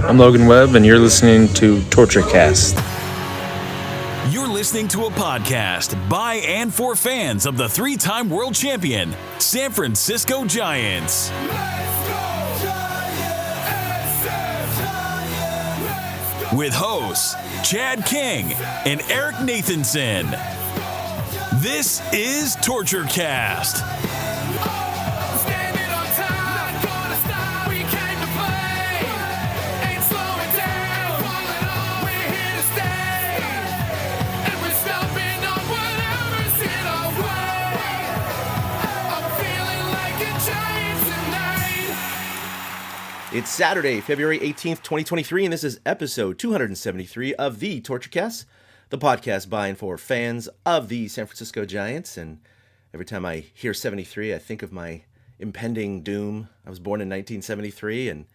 I'm Logan Webb, and you're listening to TortureCast. You're listening to a podcast by and for fans of the three-time world champion, San Francisco Giants. With hosts Chad King and Eric Nathanson. This is TortureCast. It's Saturday, February 18th, 2023, and this is episode 273 of the TortureCast, the podcast by and for fans of the San Francisco Giants. And every time I hear 73, I think of my impending doom. I was born in 1973, and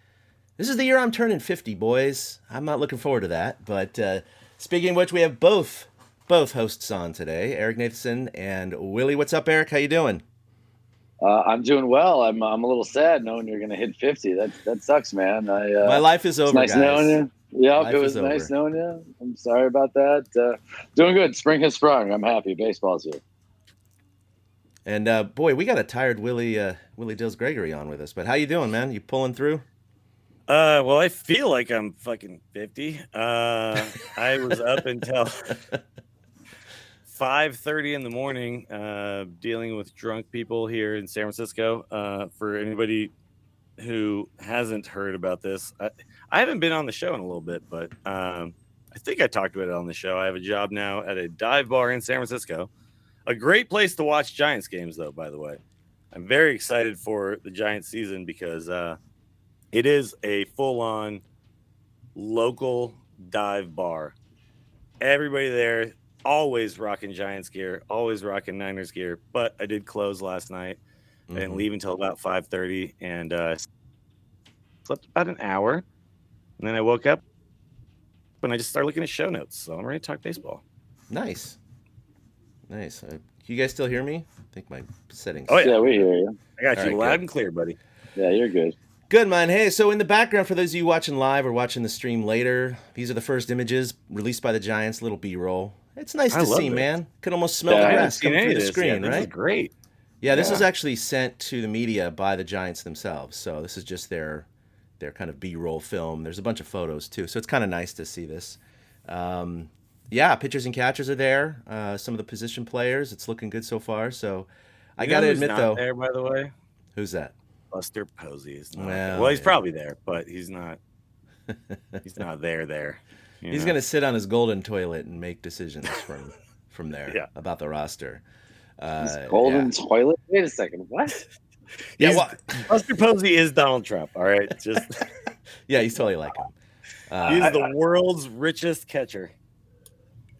this is the year I'm turning 50, boys. I'm not looking forward to that. But speaking of which, we have both hosts on today, Eric Nathanson and Willie. What's up, Eric? How you doing? I'm doing well. I'm a little sad knowing you're going to hit 50. That sucks, man. My life is over, nice guys. Knowing you. Yeah, life it was nice knowing you. I'm sorry about that. Doing good. Spring has sprung. I'm happy. Baseball's here. And boy, we got a tired Willie Dills Gregory on with us. But how you doing, man? You pulling through? Well, I feel like I'm fucking 50. I was up until 5:30 in the morning, dealing with drunk people here in San Francisco. For anybody who hasn't heard about this, I haven't been on the show in a little bit, but I think I talked about it on the show. I have a job now at a dive bar in San Francisco. A great place to watch Giants games, though, by the way. I'm very excited for the Giants season because it is a full-on local dive bar. Everybody there always rocking Giants gear, always rocking Niners gear. But I did close last night. I didn't leave until about 5:30 and slept about an hour. And then I woke up and I just started looking at show notes. So I'm ready to talk baseball. Nice. You guys still hear me? I think my settings. Oh, yeah, we hear you. I got you right, loud good. and clear, buddy. Yeah, you're good. Good, man. Hey, so in the background, for those of you watching live or watching the stream later, these are the first images released by the Giants, little B-roll. It's nice to see, man. Could almost smell the grass coming through the screen, right? This is great. Yeah, this is actually sent to the media by the Giants themselves. So this is just their kind of B-roll film. There's a bunch of photos, too. So it's kind of nice to see this. Yeah, pitchers and catchers are there. Some of the position players. It's looking good so far. So I got to admit, though. There, by the way? Who's that? Buster Posey is not Well, there. Well, he's probably there, but he's not. He's not there. He's going to sit on his golden toilet and make decisions from there about the roster. Golden toilet? Wait a second. What? Yeah, Buster Posey is Donald Trump. All right, just yeah, he's totally like him. he's the world's richest catcher.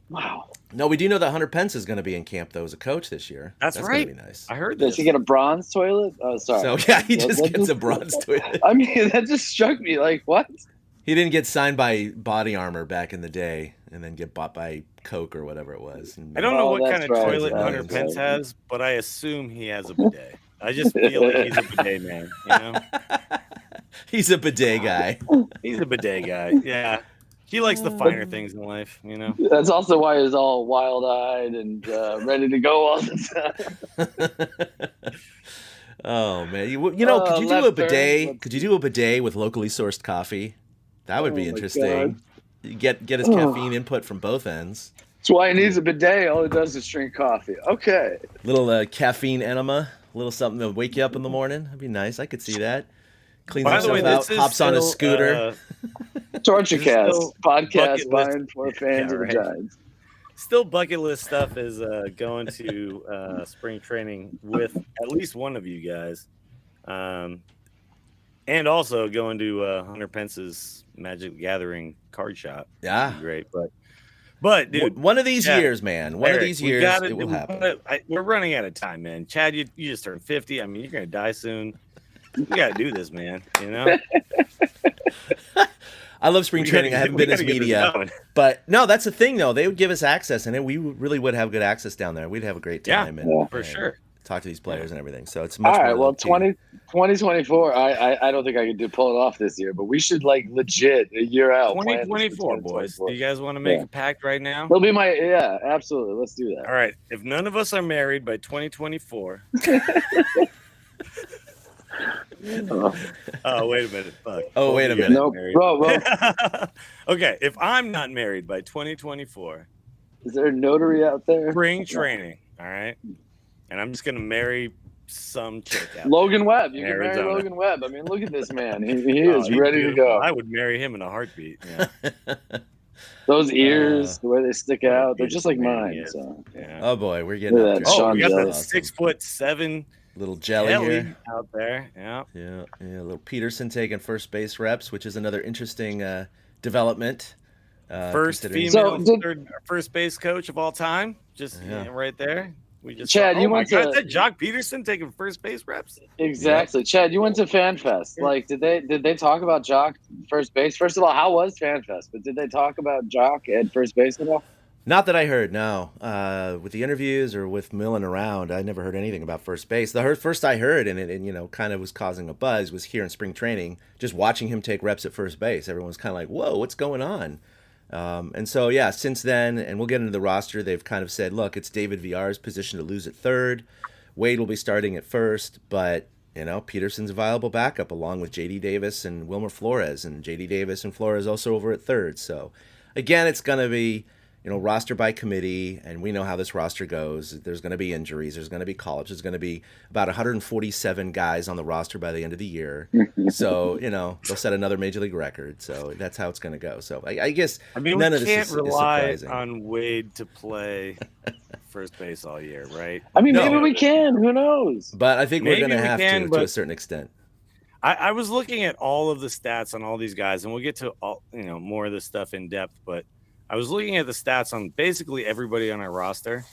Wow. No, we do know that Hunter Pence is going to be in camp though as a coach this year. That's right. Gonna be nice. I heard Does this. he get a bronze toilet? Oh, sorry. So yeah, he just gets a bronze toilet. I mean, that just struck me. Like, what? He didn't get signed by Body Armor back in the day, and then get bought by Coke or whatever it was. I don't know what kind of toilet right. Hunter Pence has, but I assume he has a bidet. I just feel like he's a bidet man. You know, he's a bidet guy. He's a bidet guy. Yeah, he likes the finer things in life. You know, that's also why he's all wild-eyed and ready to go all the time. Oh man, could you do a bidet? Could you do a bidet with locally sourced coffee? That would be interesting. You get his caffeine input from both ends. That's why he needs a bidet. All he does is drink coffee. Okay. Little caffeine enema, a little something to wake you up in the morning. That'd be nice. I could see that. Cleans himself out, hops on his scooter. TortureCast podcast by and for fans of the Giants. Still bucket list stuff is going to spring training with at least one of you guys. And also going to Hunter Pence's Magic the Gathering card shop. Yeah. Great. But dude. One of these years, man. One of these years, it will happen. We're running out of time, man. Chad, you just turned 50. I mean, you're going to die soon. You got to do this, man. You know? I love spring training. I haven't been as media. But no, that's the thing, though. They would give us access, and we really would have good access down there. We'd have a great time. For sure. talk to these players and everything. So it's much All more. right. Well, low-key. 2024. I don't think I could pull it off this year, but we should like legit a year out. plan this for 2024, boys. Do you guys want to make a pact right now? It'll be absolutely. Let's do that. All right. If none of us are married by 2024. Oh, wait a minute. Fuck. Oh, wait a minute. No, bro. Okay. If I'm not married by 2024. Is there a notary out there? Spring training. All right. And I'm just going to marry some chick out Logan Webb. You can Arizona. marry Logan Webb. I mean, look at this man. He is ready to go. I would marry him in a heartbeat. Yeah. Those ears, the way they stick out, they're just like mine. Yeah. So. Yeah. Oh boy, we're getting Look up at there. that, Sean we got that Jealous. 6'7" Little jelly here. out there. Yeah. Yeah, little Peterson taking first base reps, which is another interesting development. First considering- female first base coach of all time. Just right there. We just Chad, you went to- is that Jock Peterson taking first base reps? Exactly. Chad, you went to FanFest. Like, did they talk about Jock first base? First of all, how was FanFest? But did they talk about Jock at first base at all? Not that I heard, no. With the interviews or with milling around, I never heard anything about first base. The first I heard, and it kind of was causing a buzz, was here in spring training, just watching him take reps at first base. Everyone's kind of like, whoa, what's going on? And so, since then, and we'll get into the roster, they've kind of said, look, it's David Villar's position to lose at third. Wade will be starting at first, but, Peterson's a viable backup along with J.D. Davis and Wilmer Flores, and J.D. Davis and Flores also over at third. So, again, it's going to be, roster by committee, and we know how this roster goes. There's going to be injuries. There's going to be call-ups. There's going to be about 147 guys on the roster by the end of the year. So, they'll set another major league record. So that's how it's going to go. So I guess none of this is surprising. On Wade to play first base all year, right? I mean, maybe we can. Who knows? But I think we're going to have to a certain extent. I was looking at all of the stats on all these guys, and we'll get to all more of this stuff in depth, but I was looking at the stats on basically everybody on our roster,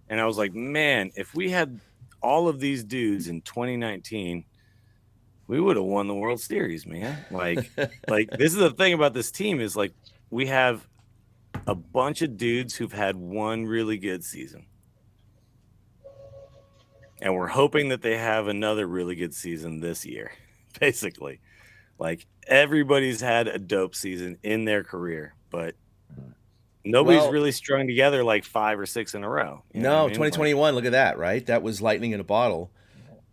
and I was like, man, if we had all of these dudes in 2019, we would have won the World Series, man. Like this is the thing about this team is like we have a bunch of dudes who've had one really good season. And we're hoping that they have another really good season this year, basically. Like everybody's had a dope season in their career, but nobody's really strung together like 5 or 6 in a row. No, 2021, look at that, right? That was lightning in a bottle.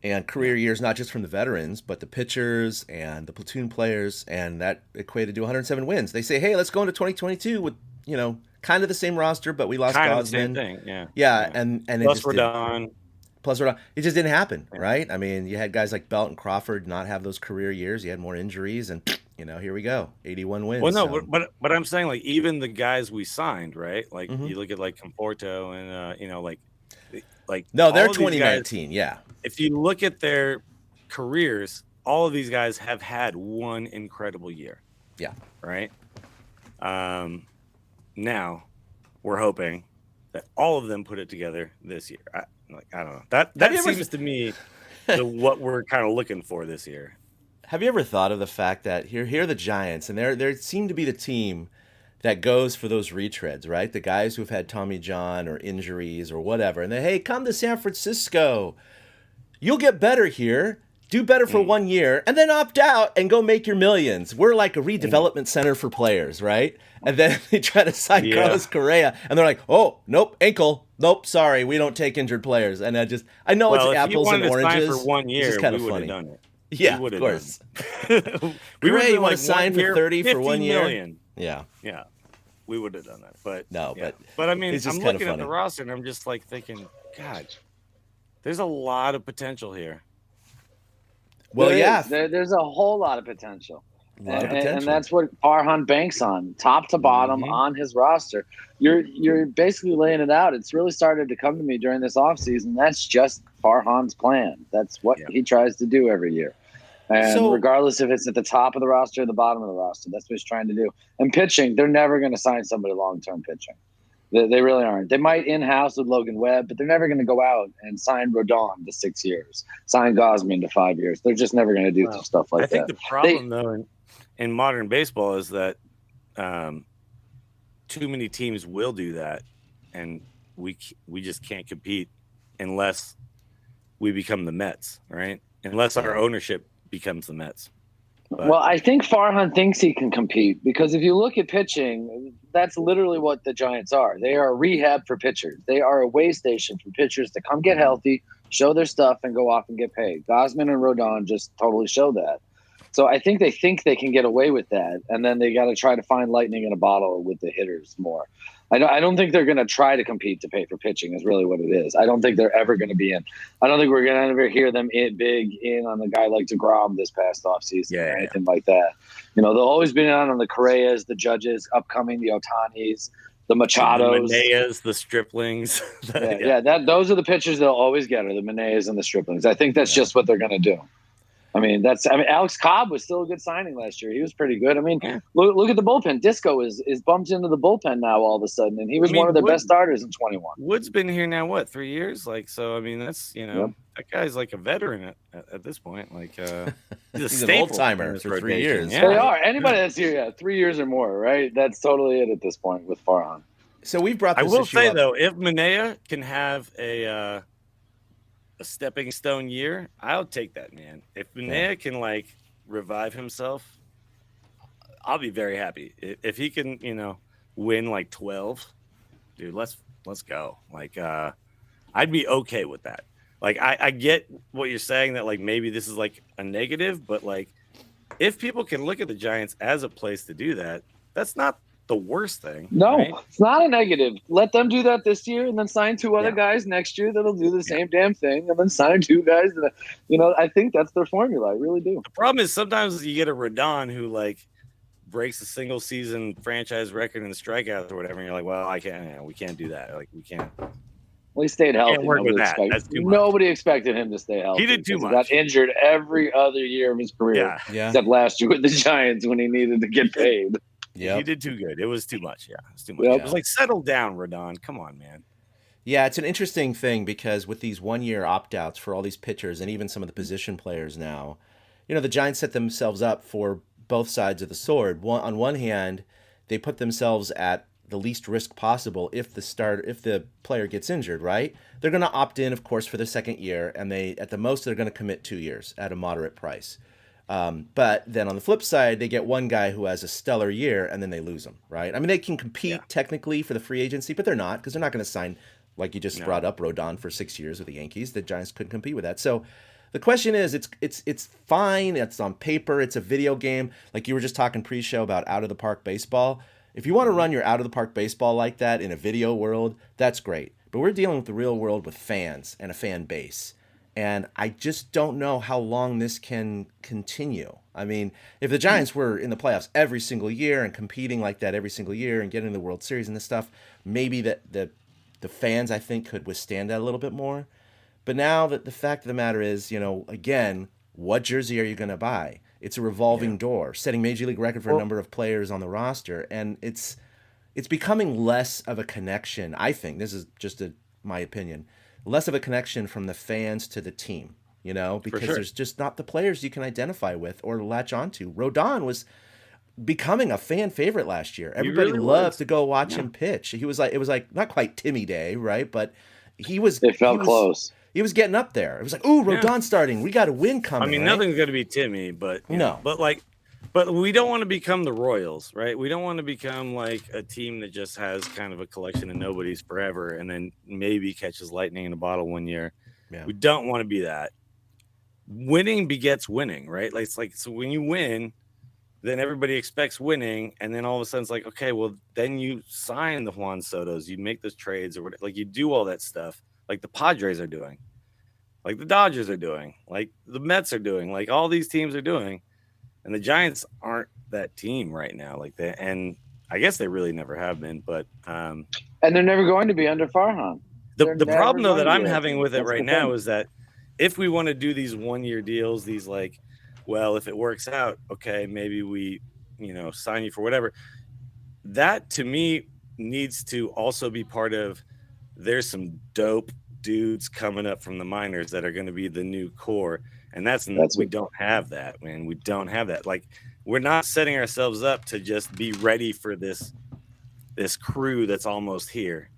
And career years, not just from the veterans, but the pitchers and the platoon players, and that equated to 107 wins. They say, hey, let's go into 2022 with, kind of the same roster, but we lost kind Gosman. of the same thing, yeah. Yeah, and plus we're done. Plus we're done. It just didn't happen, right? I mean, you had guys like Belt and Crawford not have those career years. You had more injuries, and here we go, 81 wins. Well, no, but I'm saying like even the guys we signed, right? Like you look at like Conforto and like no, they're 2019, yeah. If you look at their careers, all of these guys have had one incredible year. Yeah. Right. Now we're hoping that all of them put it together this year. I don't know. That seems to me what we're kind of looking for this year. Have you ever thought of the fact that here are the Giants, and they seem to be the team that goes for those retreads, right? The guys who've had Tommy John or injuries or whatever, and hey, come to San Francisco. You'll get better here, do better for 1 year, and then opt out and go make your millions. We're like a redevelopment center for players, right? And then they try to sign Carlos Correa, and they're like, oh, nope, ankle. Nope, sorry, we don't take injured players. And I know it's apples and oranges. For 1 year, it's kind of funny. Done it. Yeah, of course. We Correa, you want like to sign for 30 for 1 year? Million. Yeah. Yeah. We would have done that. But no, but I mean, I'm looking at the roster and I'm just like thinking, God, there's a lot of potential here. Well, there's a whole lot of potential. And that's what Farhan banks on, top to bottom on his roster. You're basically laying it out. It's really started to come to me during this offseason. That's just Farhan's plan. That's what he tries to do every year. And regardless if it's at the top of the roster or the bottom of the roster, that's what he's trying to do. And pitching, they're never going to sign somebody long-term pitching. They really aren't. They might in-house with Logan Webb, but they're never going to go out and sign Rodon to 6 years, sign Gosman to 5 years. They're just never going to do stuff like that. I think the problem, though, in modern baseball is that too many teams will do that, and we just can't compete unless we become the Mets, right? Unless our ownership becomes the Mets. But, well, I think Farhan thinks he can compete because if you look at pitching, that's literally what the Giants are. They are a rehab for pitchers. They are a way station for pitchers to come get healthy, show their stuff, and go off and get paid. Gosman and Rodon just totally show that. So I think they can get away with that, and then they got to try to find lightning in a bottle with the hitters more. I don't think they're going to try to compete to pay for pitching is really what it is. I don't think they're ever going to be in. I don't think we're going to ever hear them big in on a guy like DeGrom this past offseason or anything like that. You know, they'll always be on the Correas, the Judges, upcoming, the Otanis, the Machados. The Maneas, the Striplings. Those are the pitchers they'll always get are the Maneas and the Striplings. I think that's just what they're going to do. I mean, Alex Cobb was still a good signing last year. He was pretty good. I mean, look at the bullpen. Disco is bumped into the bullpen now all of a sudden, and he was one of their best starters in 21. Wood's been here now, 3 years? So, I mean, that's, that guy's like a veteran at this point. Like, he's an old-timer for 3 years. Yeah. They are. Anybody that's here, 3 years or more, right? That's totally it at this point with Farhan. So we've brought this I will issue say, up. though, if Manea can have a stepping stone year, I'll take that, man. If Manea can revive himself, I'll be very happy. If he can, win 12, dude, let's go. I'd be okay with that. I get what you're saying that maybe this is a negative, but if people can look at the Giants as a place to do that, that's not the worst thing. No, right? It's not a negative. Let them do that this year and then sign 2 other guys next year that'll do the same damn thing and then sign 2 guys that, I think that's their formula. I really do. The problem is sometimes you get a Rodon who breaks a single season franchise record in the strikeouts or whatever, and you're like, well, we can't do that. We can't. Well, he stayed healthy. Nobody expected him to stay healthy. He did too much. He got injured every other year of his career, except last year with the Giants when he needed to get paid. Yeah, he did too good. It was too much. Yeah, it's too much. Yep. It was settle down, Rodon. Come on, man. Yeah, it's an interesting thing because with these 1-year opt-outs for all these pitchers and even some of the position players now, the Giants set themselves up for both sides of the sword. On one hand, they put themselves at the least risk possible if the player gets injured, right? They're going to opt in, of course, for the second year, and at the most they're going to commit 2 years at a moderate price. But then on the flip side, they get one guy who has a stellar year and then they lose him, right? I mean, they can compete technically for the free agency, but they're not because they're not going to sign, like you just brought up, Rodon for 6 years with the Yankees. The Giants couldn't compete with that. So the question is, it's fine. It's on paper. It's a video game. Like you were just talking pre-show about out-of-the-park baseball. If you want to run your out-of-the-park baseball like that in a video world, that's great. But we're dealing with the real world with fans and a fan base. And I just don't know how long this can continue. I mean, if the Giants were in the playoffs every single year and competing like that every single year and getting the World Series and this stuff, maybe the fans, I think, could withstand that a little bit more. But now that the fact of the matter is, again, what jersey are you going to buy? It's a revolving door, setting Major League record for a number of players on the roster. And it's becoming less of a connection, I think. This is just my opinion. Less of a connection from the fans to the team, because there's just not the players you can identify with or latch onto. Rodon was becoming a fan favorite last year. Everybody loved to go watch him pitch. It was like not quite Timmy Day, right? But it felt close. He was getting up there. It was like, ooh, Rodon's starting. We got a win coming. I mean, right? Nothing's going to be Timmy, but but we don't want to become the Royals, right? We don't want to become like a team that just has kind of a collection of nobodies forever and then maybe catches lightning in a bottle one year. Yeah. We don't want to be that. Winning begets winning, right? So when you win, then everybody expects winning, and then all of a sudden it's like, okay, well, then you sign the Juan Sotos, you make those trades or whatever, you do all that stuff, like the Padres are doing, like the Dodgers are doing, like the Mets are doing, like all these teams are doing. And the Giants aren't that team right now, and I guess they really never have been. But and they're never going to be under Farhan. The problem though that I'm having with it right now is that if we want to do these 1-year deals, these if it works out, okay, maybe we sign you for whatever. That to me needs to also be part of. There's some dope dudes coming up from the minors that are going to be the new core. And we don't have that, man. We don't have that. We're not setting ourselves up to just be ready for this crew that's almost here.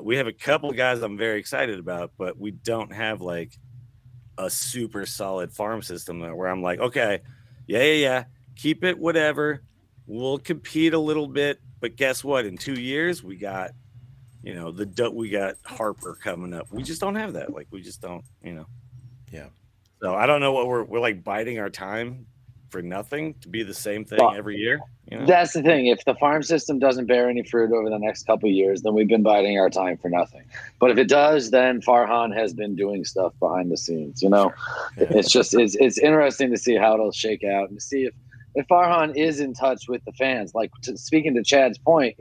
We have a couple of guys I'm very excited about, but we don't have like a super solid farm system where I'm like, okay, yeah, keep it whatever. We'll compete a little bit, but guess what? In 2 years, we got, we got Harper coming up. We just don't have that. Like, we just don't, Yeah. So I don't know what we're like biding our time for nothing to be the same thing every year. That's the thing. If the farm system doesn't bear any fruit over the next couple of years, then we've been biding our time for nothing. But if it does, then Farhan has been doing stuff behind the scenes. Sure. Yeah. It's interesting to see how it'll shake out and to see if Farhan is in touch with the fans. Like speaking to Chad's point,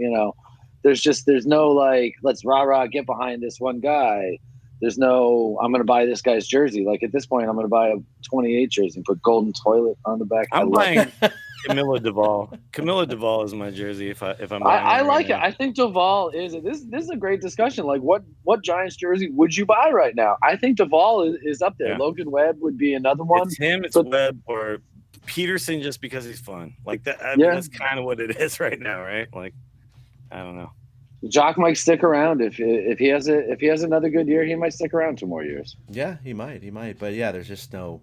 there's no like, let's rah get behind this one guy. There's no, I'm going to buy this guy's jersey. Like at this point, I'm going to buy a 28 jersey and put golden toilet on the back. I'm buying Camilla Duvall. Camilla Duvall is my jersey. If I'm buying I like it. I think Duvall is this is a great discussion. Like what Giants jersey would you buy right now? I think Duvall is up there. Yeah. Logan Webb would be another one. It's him. It's Webb or Peterson just because he's fun. Like that. I mean, that's kind of what it is right now, right? Like I don't know. Jock might stick around if he has another good year. He might stick around 2 more years. Yeah, he might. But yeah, there's just no,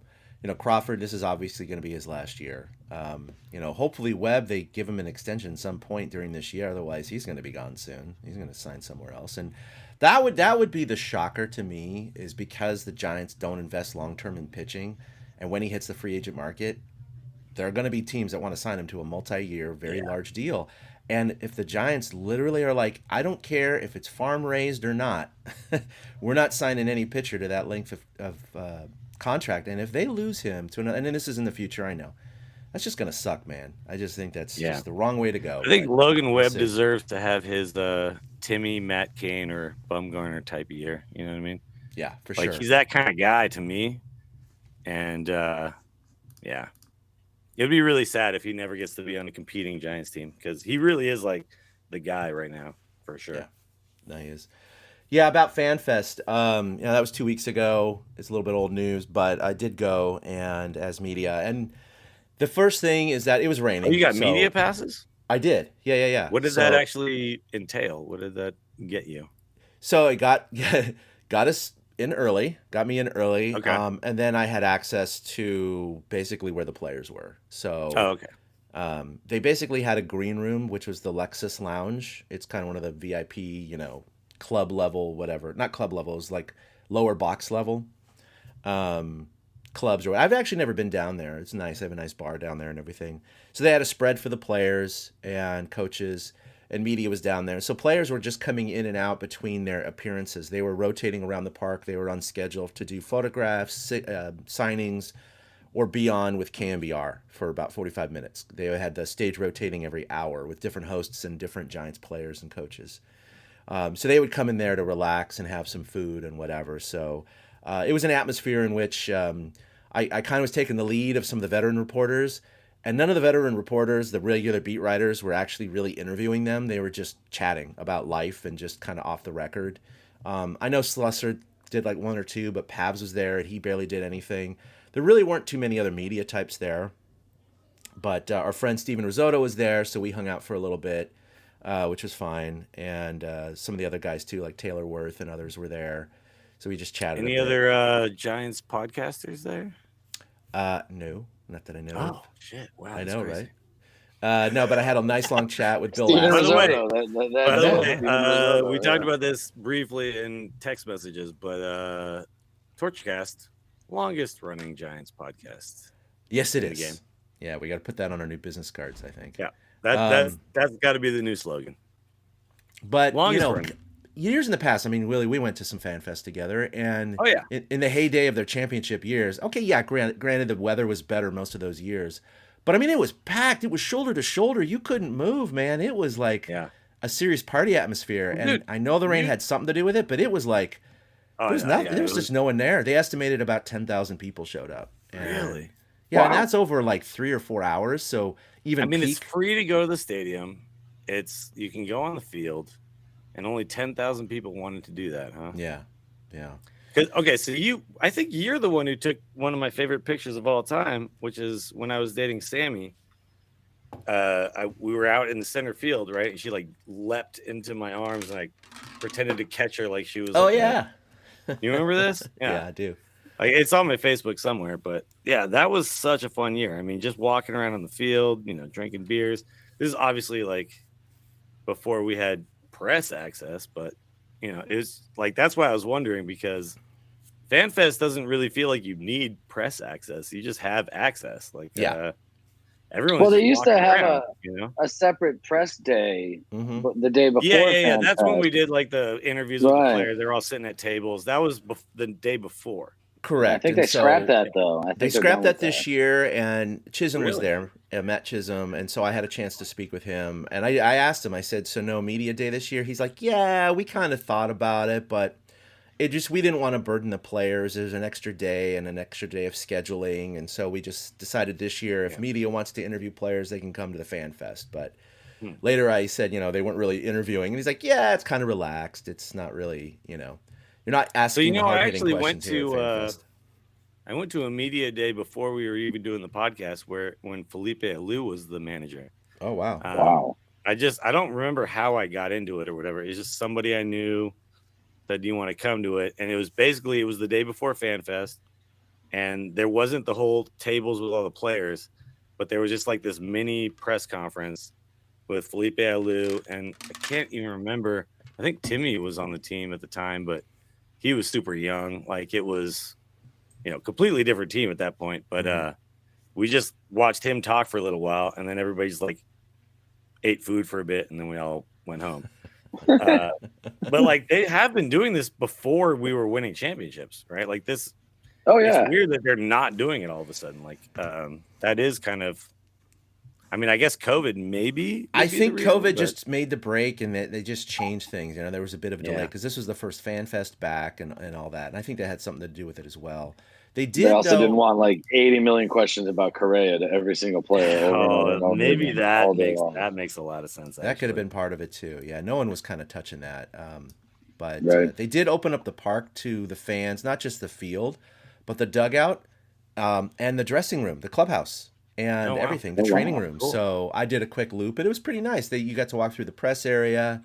Crawford. This is obviously going to be his last year. Hopefully Webb, they give him an extension some point during this year. Otherwise, he's going to be gone soon. He's going to sign somewhere else, and that would be the shocker to me, is because the Giants don't invest long term in pitching, and when he hits the free agent market, there are going to be teams that want to sign him to a multi-year, very large deal. And if the Giants literally are like, I don't care if it's farm raised or not, we're not signing any pitcher to that length of contract. And if they lose him to another, and then this is in the future, I know, that's just going to suck, man. I just think that's just the wrong way to go. I think Logan Webb deserves to have his Timmy, Matt Cain, or Bumgarner type of year. You know what I mean? Yeah, for sure. Like he's that kind of guy to me. And it'd be really sad if he never gets to be on a competing Giants team, because he really is like the guy right now, for sure. Yeah, no, he is. Yeah, about FanFest. That was 2 weeks ago. It's a little bit old news, but I did go and as media. And the first thing is that it was raining. Oh, you got media passes? I did. Yeah. What did that actually entail? What did that get you? So it got us in early, got me in early. Okay. And then I had access to basically where the players were. So okay. They basically had a green room, which was the Lexus Lounge. It's kind of one of the VIP, club level, whatever. Not club level, it's like lower box level clubs. I've actually never been down there. It's nice. They have a nice bar down there and everything. So they had a spread for the players and coaches, and media was down there. So players were just coming in and out between their appearances. They were rotating around the park. They were on schedule to do photographs, signings, or be on with KMBR for about 45 minutes. They had the stage rotating every hour with different hosts and different Giants players and coaches. So they would come in there to relax and have some food and whatever. So it was an atmosphere in which I kind of was taking the lead of some of the veteran reporters. And none of the veteran reporters, the regular beat writers, were actually really interviewing them. They were just chatting about life and just kind of off the record. I know Slusser did like 1 or 2, but Pabs was there and he barely did anything. There really weren't too many other media types there. But our friend Steven Risotto was there, so we hung out for a little bit, which was fine. And some of the other guys too, like Taylor Worth and others were there. So we just chatted. Any other Giants podcasters there? No. Not that I know of. Oh, shit. Wow. I know, crazy. right? No, but I had a nice long chat with Bill Steven By the way, Risotto. We talked about this briefly in text messages, but Torchcast, longest running Giants podcast. Yes, it is. Game. Yeah, we got to put that on our new business cards, I think. Yeah, that's got to be the new slogan. But, longest years in the past, I mean, Willie, we went to some FanFest together, and in the heyday of their championship years, granted the weather was better most of those years, but I mean, it was packed. It was shoulder to shoulder. You couldn't move, man. It was like a serious party atmosphere, and I know the rain had something to do with it, but it was like there was nothing. There was just no one there. They estimated about 10,000 people showed up. Really? Yeah, wow. And that's over like 3 or 4 hours. So it's free to go to the stadium. You can go on the field. And only 10,000 people wanted to do that, huh? Yeah. So I think you're the one who took one of my favorite pictures of all time, which is when I was dating Sammy. we were out in the center field, right? And she like leapt into my arms and I pretended to catch her like she was. Oh like yeah. You remember this? Yeah, I do. Like it's on my Facebook somewhere, but yeah, that was such a fun year. I mean, just walking around on the field, drinking beers. This is obviously like before we had press access, but it was like that's why I was wondering, because FanFest doesn't really feel like you need press access. You just have access. Like everyone's well, they used to have around, a separate press day, Mm-hmm. the day before. Yeah. That's when we did like the interviews with the players. They're all sitting at tables. That was the day before. Correct. I think they scrapped that though. They scrapped that this year, and Chisholm was there, Matt Chisholm, and so I had a chance to speak with him. And I asked him, I said, "So no media day this year?" He's like, "Yeah, we kind of thought about it, but we didn't want to burden the players. There's an extra day and an extra day of scheduling, and so we just decided this year if media wants to interview players, they can come to the FanFest." But later I said, they weren't really interviewing, and he's like, "Yeah, it's kind of relaxed. It's not really, you're not asking hard-hitting questions." I went to a media day before we were even doing the podcast when Felipe Alou was the manager. Oh, wow. Wow. I don't remember how I got into it or whatever. It's just somebody I knew said, "Do you want to come to it?" And it was the day before FanFest, and there wasn't the whole tables with all the players, but there was just like this mini press conference with Felipe Alou, and I can't even remember. I think Timmy was on the team at the time, but he was super young. Like it was, completely different team at that point. But we just watched him talk for a little while, and then everybody's like ate food for a bit, and then we all went home. But like they have been doing this before we were winning championships, right? Like this. Oh yeah. It's weird that they're not doing it all of a sudden. Like that is kind of. I mean, I guess COVID maybe. I think COVID just made the break, and they just changed things. There was a bit of a delay because this was the first FanFest back and all that. And I think that had something to do with it as well. They also didn't want like 80 million questions about Correa to every single player. Maybe that makes a lot of sense. That could have been part of it too. Yeah, no one was kind of touching that. But right. They did open up the park to the fans, not just the field, but the dugout and the dressing room, the clubhouse. And everything, the training room. Cool. So I did a quick loop, and it was pretty nice. You got to walk through the press area,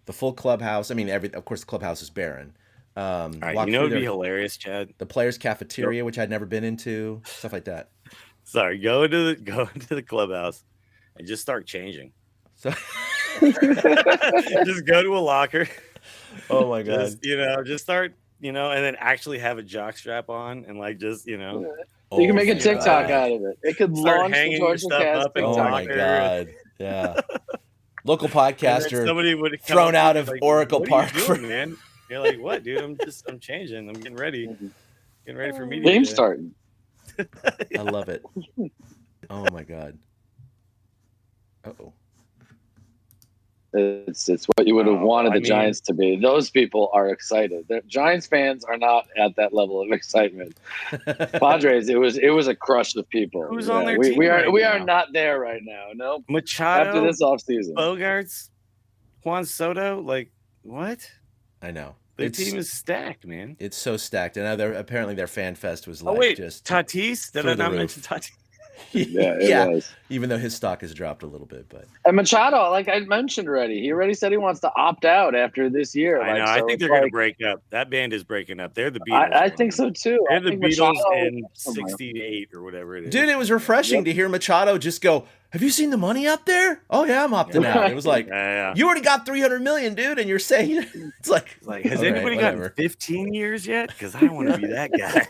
the full clubhouse. I mean, of course, the clubhouse is barren. All right, it'd be hilarious, Chad. The players' cafeteria, which I'd never been into, stuff like that. Sorry, go into the clubhouse and just start changing. So just go to a locker. Oh my god! Just start, and then actually have a jock strap on and like just, You can make a TikTok out of it. It could launch the Georgia Cast. Oh my god! Yeah. Local podcaster somebody would have thrown out of like, Oracle Park. Man? You're like, what, dude? I'm changing. I'm getting ready. Getting ready for media. Game starting. I love it. Oh my god. Uh-oh. It's what you would have wanted the Giants to be. Those people are excited. The Giants fans are not at that level of excitement. Padres, it was a crush of people. Who's on their team? We are not there right now. No. Machado after this offseason. Bogarts, Juan Soto, like what? I know. The team is stacked, man. It's so stacked. And apparently their FanFest was just Tatis? Did I not mention Tatis? Yeah, was. Even though his stock has dropped a little bit, but and Machado, like I mentioned already, he already said he wants to opt out after this year. I know. I think they're going to break up. That band is breaking up. They're the Beatles. I think so too. They're the Beatles in '68 or whatever it is. Dude, it was refreshing to hear Machado just go, "Have you seen the money up there? Oh yeah, I'm opting out." It was like, you already got $300 million, dude, and you're saying it's like has anybody gotten 15 years yet? Because I want to be that guy.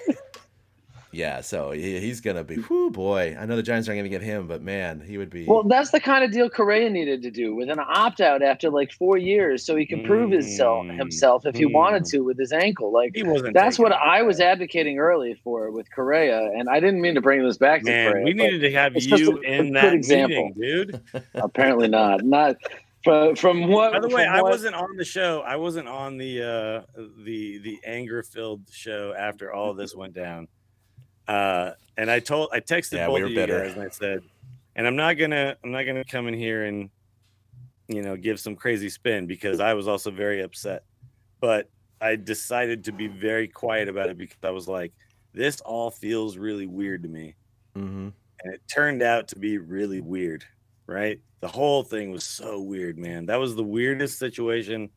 Yeah, so he's going to be, whoo, boy. I know the Giants aren't going to get him, but man, he would be. Well, that's the kind of deal Correa needed to do with an opt-out after like 4 years so he can prove himself if he wanted to with his ankle. Like that's what I was advocating early for with Correa, and I didn't mean to bring this back to Correa. We needed to have you in that meeting, dude. Apparently not. Not from what. By the way, I wasn't on the show. I wasn't on the anger-filled show after all of this went down. And I texted both of you guys and I said, and I'm not gonna come in here and give some crazy spin because I was also very upset, but I decided to be very quiet about it because I was like, this all feels really weird to me. Mm-hmm. And it turned out to be really weird. right? The whole thing was so weird, man. That was the weirdest situation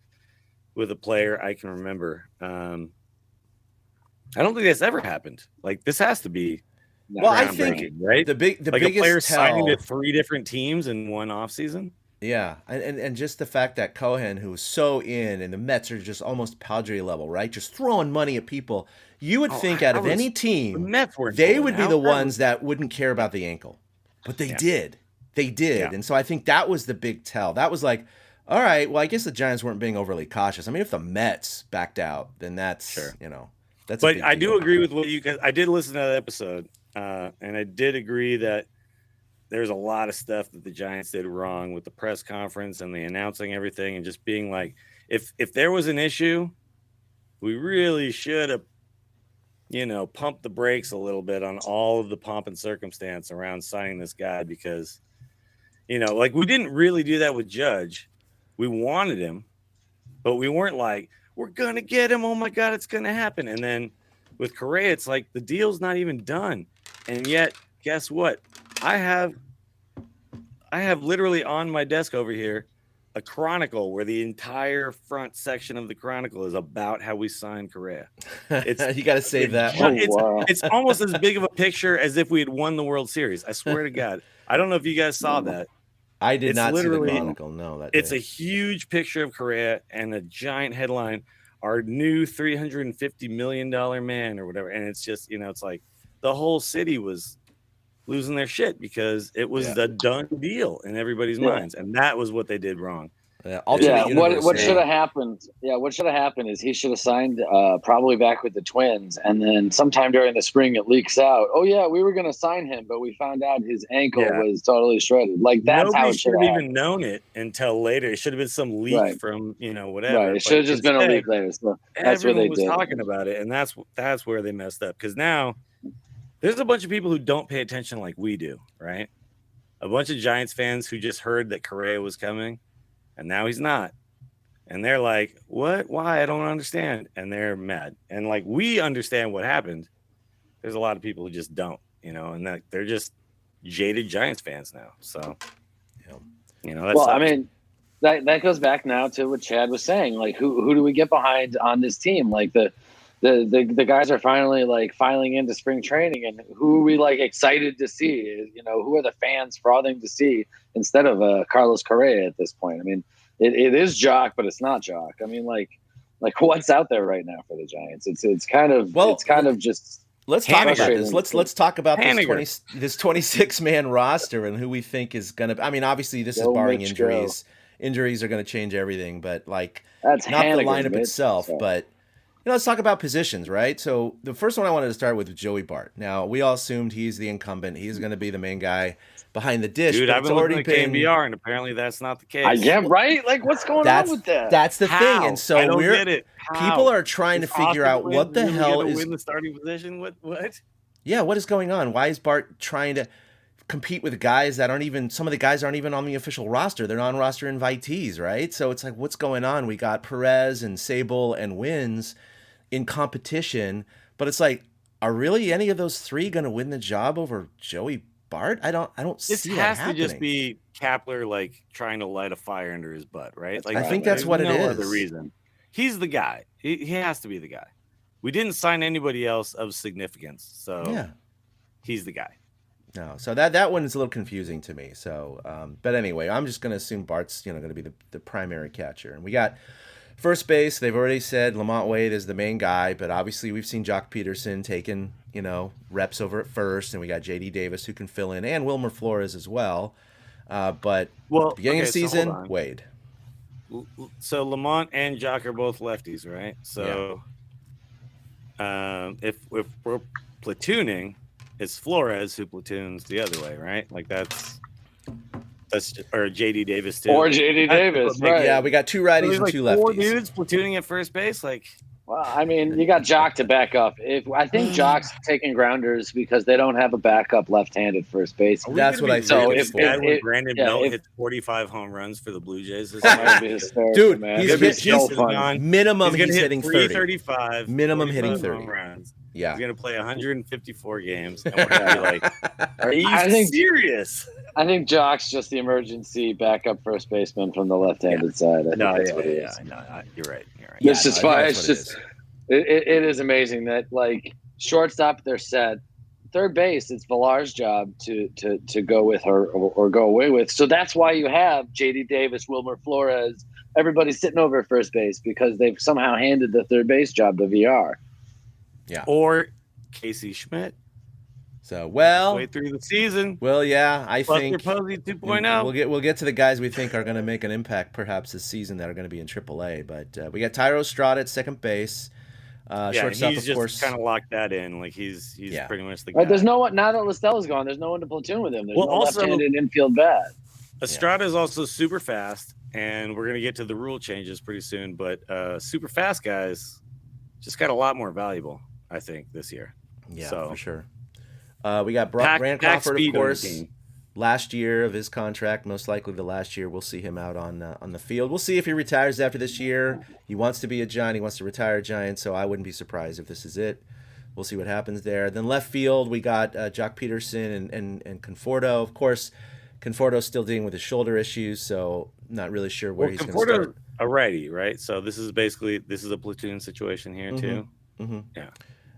with a player I can remember. I don't think that's ever happened. Like, this has to be I think right? the biggest a player tell, signing to 3 different teams in one offseason. Yeah, and just the fact that Cohen, who was so in, and the Mets are just almost Padre level, right? Just throwing money at people. You would think out of any team, they would be the ones that wouldn't care about the ankle. But they did. They did. Yeah. And so I think that was the big tell. That was like, all right, well, I guess the Giants weren't being overly cautious. I mean, if the Mets backed out, then that's, that's But I do agree with what you guys – I did listen to that episode, and I did agree that there's a lot of stuff that the Giants did wrong with the press conference and the announcing everything and just being like, if there was an issue, we really should have, pumped the brakes a little bit on all of the pomp and circumstance around signing this guy because, like we didn't really do that with Judge. We wanted him, but we weren't like, we're going to get him. Oh my God, it's going to happen. And then with Correa, it's like the deal's not even done. And yet, guess what? I have literally on my desk over here a chronicle where the entire front section of the chronicle is about how we signed Correa. You got to save that. It's almost as big of a picture as if we had won the World Series. I swear to God. I don't know if you guys saw that. I did not see the chronicle. No, it's a huge picture of Correa and a giant headline, "Our new $350 million man," or whatever. And it's just, it's like the whole city was losing their shit because it was the done deal in everybody's minds, and that was what they did wrong. What should have happened? Yeah, what should have happened is he should have signed probably back with the Twins, and then sometime during the spring it leaks out. Oh yeah, we were going to sign him, but we found out his ankle was totally shredded. Like that's nobody how it should have even known it until later. It should have been some leak from whatever. Right. It should have just been a leak later. So that's what they did. Talking about it, and that's where they messed up because now. There's a bunch of people who don't pay attention like we do, right? A bunch of Giants fans who just heard that Correa was coming, and now he's not. And they're like, what? Why? I don't understand. And they're mad. And, like, we understand what happened. There's a lot of people who just don't, and that they're just jaded Giants fans now. So, that's I mean, that goes back now to what Chad was saying. Like, who do we get behind on this team? Like, the guys are finally like filing into spring training, and who are we like excited to see? Who are the fans frothing to see instead of Carlos Correa at this point? I mean, it is Jock, but it's not Jock. I mean, like what's out there right now for the Giants? It's kind of just. Let's talk about this. Let's talk about this 26-man roster and who we think is going to. I mean, obviously, this is barring injuries. Injuries are going to change everything, but that's not the lineup itself, but. Let's talk about positions, right? So the first one I wanted to start with Joey Bart. Now, we all assumed he's the incumbent. He's going to be the main guy behind the dish. Dude, I've been looking at KNBR, and apparently that's not the case. Right? Like, what's going on with that? That's the thing. And so I don't get it. People are trying to figure out what the hell is win the starting position. What? Yeah, what is going on? Why is Bart trying to compete with guys that aren't even? Some of the guys aren't even on the official roster. They're non-roster invitees, right? So it's like, what's going on? We got Perez and Sable and Wins in competition, but it's like, are really any of those three going to win the job over Joey Bart? I don't see that happening. This has to just be Kapler like trying to light a fire under his butt, right? Like I think that's what it is. No other reason. He's the guy. He has to be the guy. We didn't sign anybody else of significance, so he's the guy. No, so that one is a little confusing to me. So, but anyway, I'm just going to assume Bart's going to be the primary catcher, and we got. First base, they've already said Lamont Wade is the main guy, but obviously we've seen Jock Peterson taking, reps over at first, and we got J.D. Davis who can fill in, and Wilmer Flores as well. But beginning of the season, Wade. So Lamont and Jock are both lefties, right? So if we're platooning, it's Flores who platoons the other way, right? Like that's or J.D. Davis too. Or J.D. Davis, right? Yeah, we got two righties and two lefties. 4 dudes platooning at first base, like. Well, I mean, you got Jock to back up. I think Jock's taking grounders because they don't have a backup left-handed first base. That's what I think. So if Brandon Belt hits 45 home runs for the Blue Jays this year, dude, minimum he's hitting 335, minimum hitting 30 runs. Yeah, he's gonna play 154 games. And we're gonna be like, are you serious? I think Jock's just the emergency backup first baseman from the left-handed side. I think that's what it is. No, you're right. It's just fine. It's just it is amazing that like shortstop they're set. Third base, it's Villar's job to go with her or go away with. So that's why you have J.D. Davis, Wilmer Flores, everybody sitting over at first base because they've somehow handed the third base job to VR. Yeah. Or Casey Schmidt. So way through the season. Well, yeah, I think Posey 2.0. We'll get to the guys we think are going to make an impact perhaps this season that are going to be in AAA. But we got Tyro Estrada at second base. Shortstop, he's of course, just kind of locked that in. Like he's pretty much the guy. Right, there's no one now that Listella's gone. There's no one to platoon with him. There's no also, left-handed infield bat. Estrada is also super fast, and we're gonna get to the rule changes pretty soon. But super fast guys just got a lot more valuable, I think, this year. Yeah, so, for sure. We got Brand Crawford, of course. Last year of his contract, most likely the last year we'll see him out on the field. We'll see if he retires after this year. He wants to be a Giant. He wants to retire a Giant, so I wouldn't be surprised if this is it. We'll see what happens there. Then left field, we got Jock Peterson and Conforto. Of course, Conforto's still dealing with his shoulder issues, so not really sure where he's going to start. A righty, right? So this is a platoon situation here too. Mm-hmm. Yeah.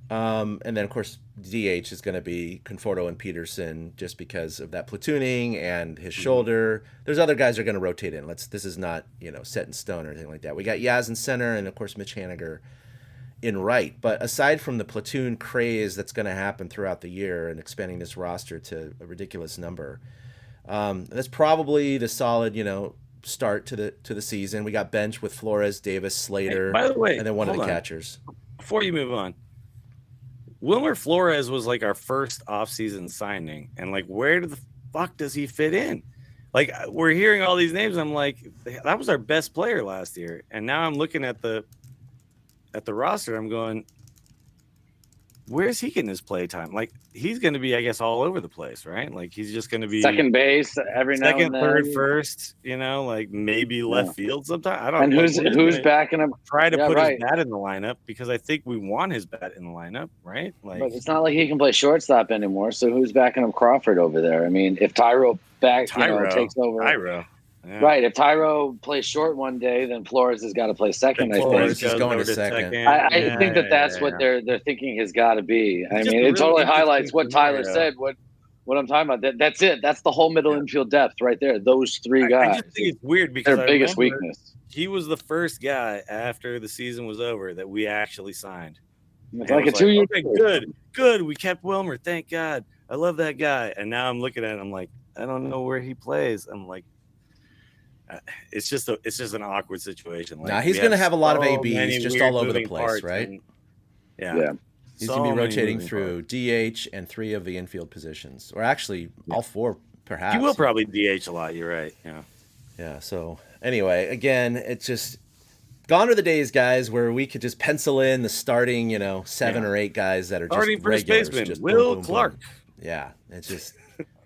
And then, of course, DH is going to be Conforto and Peterson just because of that platooning and his shoulder. There's other guys that are going to rotate in. This is not, set in stone or anything like that. We got Yaz in center and, of course, Mitch Haniger in right. But aside from the platoon craze that's going to happen throughout the year and expanding this roster to a ridiculous number, that's probably the solid, start to the season. We got bench with Flores, Davis, Slater, by the way, and then one of the catchers. Before you move on, Wilmer Flores was like our first offseason signing, and like, where the fuck does he fit in? Like, we're hearing all these names. I'm like, that was our best player last year, and now I'm looking at the roster. I'm going, where's he getting his play time? Like, he's going to be, I guess, all over the place, right? Like, he's just going to be second base every now and then. Second, third, first, like maybe left field sometime. I don't know. And who's backing him? Try to put his bat in the lineup because I think we want his bat in the lineup, right? Like, but it's not like he can play shortstop anymore. So who's backing up Crawford over there? I mean, if Tyro takes over. Tyro. Yeah. Right. If Tyro plays short one day, then Flores has got to play second. Flores is going to second. I think that's what they're thinking has got to be. I mean, it totally highlights what Tyler said. What I'm talking about. That's it. That's the whole middle infield depth right there. Those three guys. I just think it's weird because their biggest weakness. He was the first guy after the season was over that we actually signed. It's like a 2-year. Okay, good. We kept Wilmer. Thank God. I love that guy. And now I'm looking at it. I'm like, I don't know where he plays. I'm like. It's just an awkward situation. Like, he's going to have a lot of ABs just all over the place, right? Yeah. He's going to be rotating through DH and 3 of the infield positions, or actually all 4, perhaps. He will probably DH a lot. You're right. Yeah. Yeah. So anyway, again, it's just gone are the days, guys, where we could just pencil in the starting, 7 or 8 guys that are just starting first baseman, just Will boom, Clark. Boom. Yeah, it's just.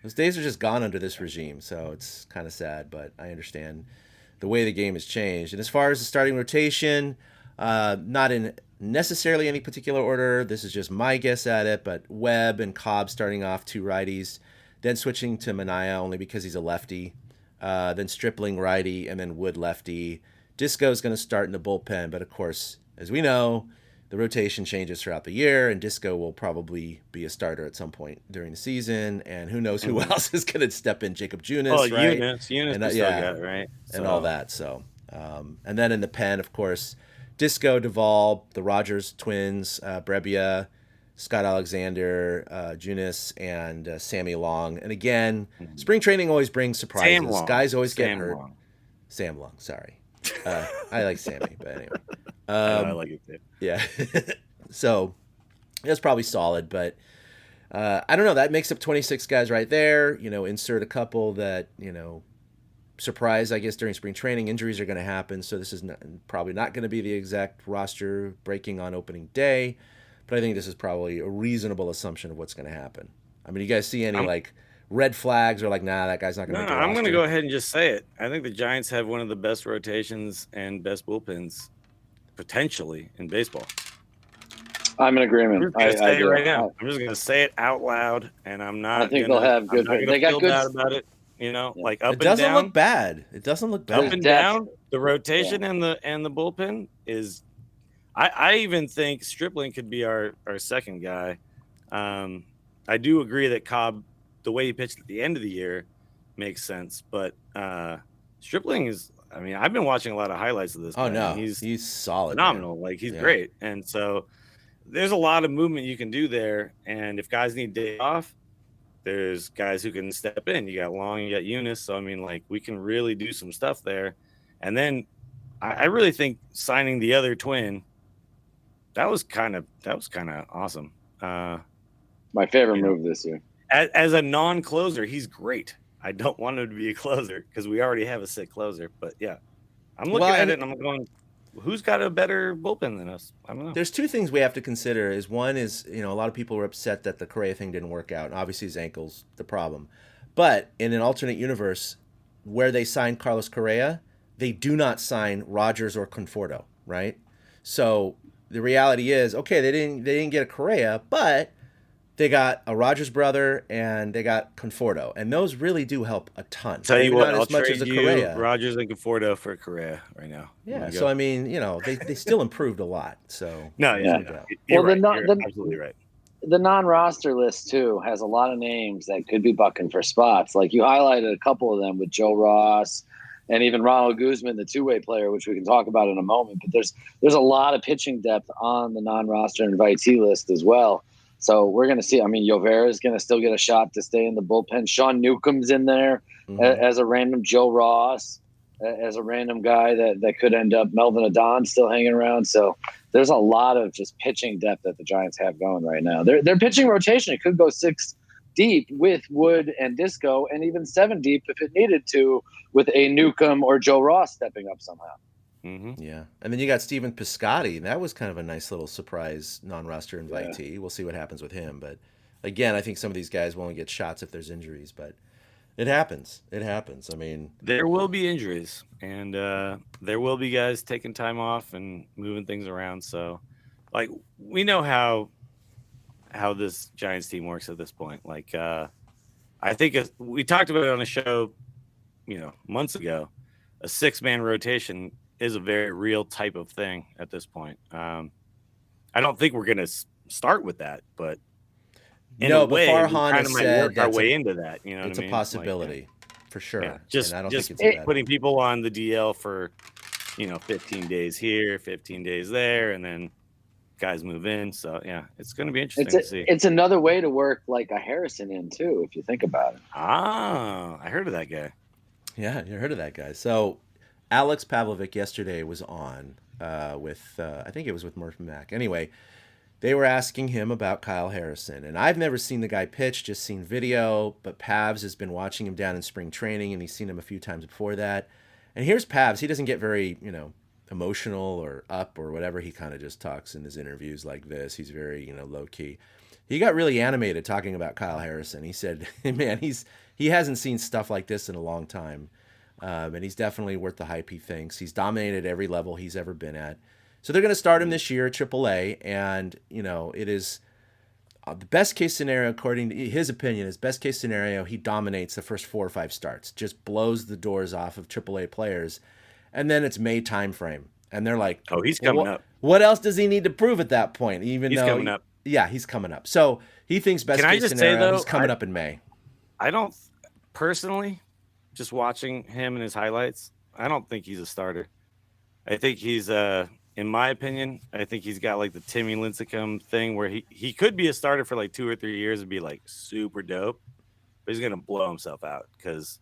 Those days are just gone under this regime, so it's kind of sad, but I understand the way the game has changed. And as far as the starting rotation, not in necessarily any particular order. This is just my guess at it, but Webb and Cobb starting off 2 righties, then switching to Minaya only because he's a lefty, then Stripling righty, and then Wood lefty. Disco's going to start in the bullpen, but of course, as we know, the rotation changes throughout the year, and Disco will probably be a starter at some point during the season. And who knows who else is going to step in? Jacob Junis, right? Eunice and, right? And all that. So, and then in the pen, of course, Disco, Duvall, the Rogers twins, Brebbia, Scott Alexander, Junis, and Sammy Long. And again, spring training always brings surprises. Guys always get hurt. Sam Long, sorry. I like Sammy, but anyway. I like it too. Yeah. So that's probably solid, but I don't know. That makes up 26 guys right there. Insert a couple that, surprise, I guess, during spring training. Injuries are going to happen, so this is probably not going to be the exact roster breaking on opening day, but I think this is probably a reasonable assumption of what's going to happen. I mean, you guys see any, red flags or nah, that guy's not going to make the roster? I'm going to go ahead and just say it. I think the Giants have one of the best rotations and best bullpens potentially in baseball. I'm in agreement. I'm just going to say it right now. I'm just going to say it out loud, and I'm not. I think they'll have good. They got good about it. like up it doesn't and down. look bad. It doesn't look bad. Up and down. The rotation and the bullpen is. I even think Stripling could be our second guy. I do agree that Cobb, the way he pitched at the end of the year, makes sense. But Stripling is. I mean, I've been watching a lot of highlights of this. Oh guy, no, he's solid, phenomenal. Man. Like he's great, and so there's a lot of movement you can do there. And if guys need day off, there's guys who can step in. You got Long, you got Eunice. So I mean, like we can really do some stuff there. And then I really think signing the other twin. That was kind of awesome. My favorite move this year. As a non-closer, he's great. I don't want him to be a closer because we already have a sick closer. But yeah, I'm looking at it and I'm going, who's got a better bullpen than us? I don't know. There's two things we have to consider. One is, a lot of people were upset that the Correa thing didn't work out. And obviously his ankle's the problem. But in an alternate universe where they signed Carlos Correa, they do not sign Rogers or Conforto, right? So the reality is, okay, they didn't get a Correa, but they got a Rogers brother and they got Conforto, and those really do help a ton. Tell you what, not I'll as much trade as a you Correa. Rogers and Conforto for Correa right now. Yeah, so I mean, they still improved a lot. So no, yeah. You're absolutely right. The non-roster list too has a lot of names that could be bucking for spots. Like you highlighted a couple of them with Joe Ross and even Ronald Guzman, the two-way player, which we can talk about in a moment. But there's a lot of pitching depth on the non-roster invitee list as well. So we're going to see. I mean, Yovera is going to still get a shot to stay in the bullpen. Sean Newcomb's in there as a random. Joe Ross as a random guy that could end up. Melvin Adon still hanging around. So there's a lot of just pitching depth that the Giants have going right now. Their pitching rotation, it could go 6 deep with Wood and Disco, and even 7 deep if it needed to, with a Newcomb or Joe Ross stepping up somehow. Mm-hmm. Yeah, and then you got Stephen Piscotty. That was kind of a nice little surprise non-roster invitee. We'll see what happens with him. But again, I think some of these guys will only get shots if there's injuries. But it happens. It happens. I mean, there will be injuries, and there will be guys taking time off and moving things around. So, like, we know how this Giants team works at this point. Like, I think we talked about it on a show, months ago. A 6-man rotation is a very real type of thing at this point. I don't think we're going to start with that, but in a way, we kind of might work our way into that. You know, it's what I mean? A possibility for sure. Yeah, just I don't just think it's putting people on the DL for 15 days here, 15 days there, and then guys move in. So yeah, it's going to be interesting to see. It's another way to work like a Harrison in too, if you think about it. Ah, I heard of that guy. Yeah, you heard of that guy. So Alex Pavlovic yesterday was on with, I think it was with Murphy Mack. Anyway, they were asking him about Kyle Harrison. And I've never seen the guy pitch, just seen video. But Pavs has been watching him down in spring training, and he's seen him a few times before that. And here's Pavs. He doesn't get very, emotional or up or whatever. He kind of just talks in his interviews like this. He's very, low key. He got really animated talking about Kyle Harrison. He said, man, he hasn't seen stuff like this in a long time. And he's definitely worth the hype he thinks. He's dominated every level he's ever been at. So they're going to start him this year at AAA. And, it is the best case scenario, according to his opinion, is best case scenario, he dominates the first 4 or 5 starts, just blows the doors off of AAA players. And then it's May timeframe. And they're like, oh, he's coming up. What else does he need to prove at that point? He's coming up. Yeah, he's coming up. So he thinks best case scenario, he's coming up in May. I don't personally, just watching him and his highlights, I don't think he's a starter. I think he's, in my opinion, I think he's got like the Timmy Lincecum thing where he could be a starter for like 2 or 3 years and be like super dope, but he's going to blow himself out because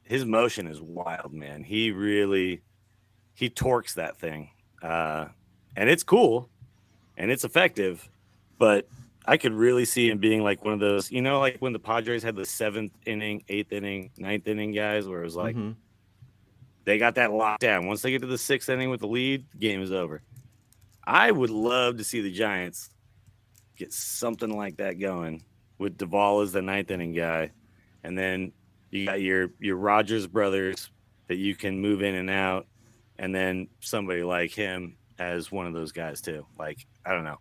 his motion is wild, man. He torques that thing. And it's cool and it's effective, but I could really see him being like one of those, like when the Padres had the 7th inning, 8th inning, 9th inning guys where it was like, they got that locked down. Once they get to the 6th inning with the lead, the game is over. I would love to see the Giants get something like that going with Duvall as the 9th inning guy. And then you got your Rogers brothers that you can move in and out. And then somebody like him as one of those guys too. Like, I don't know.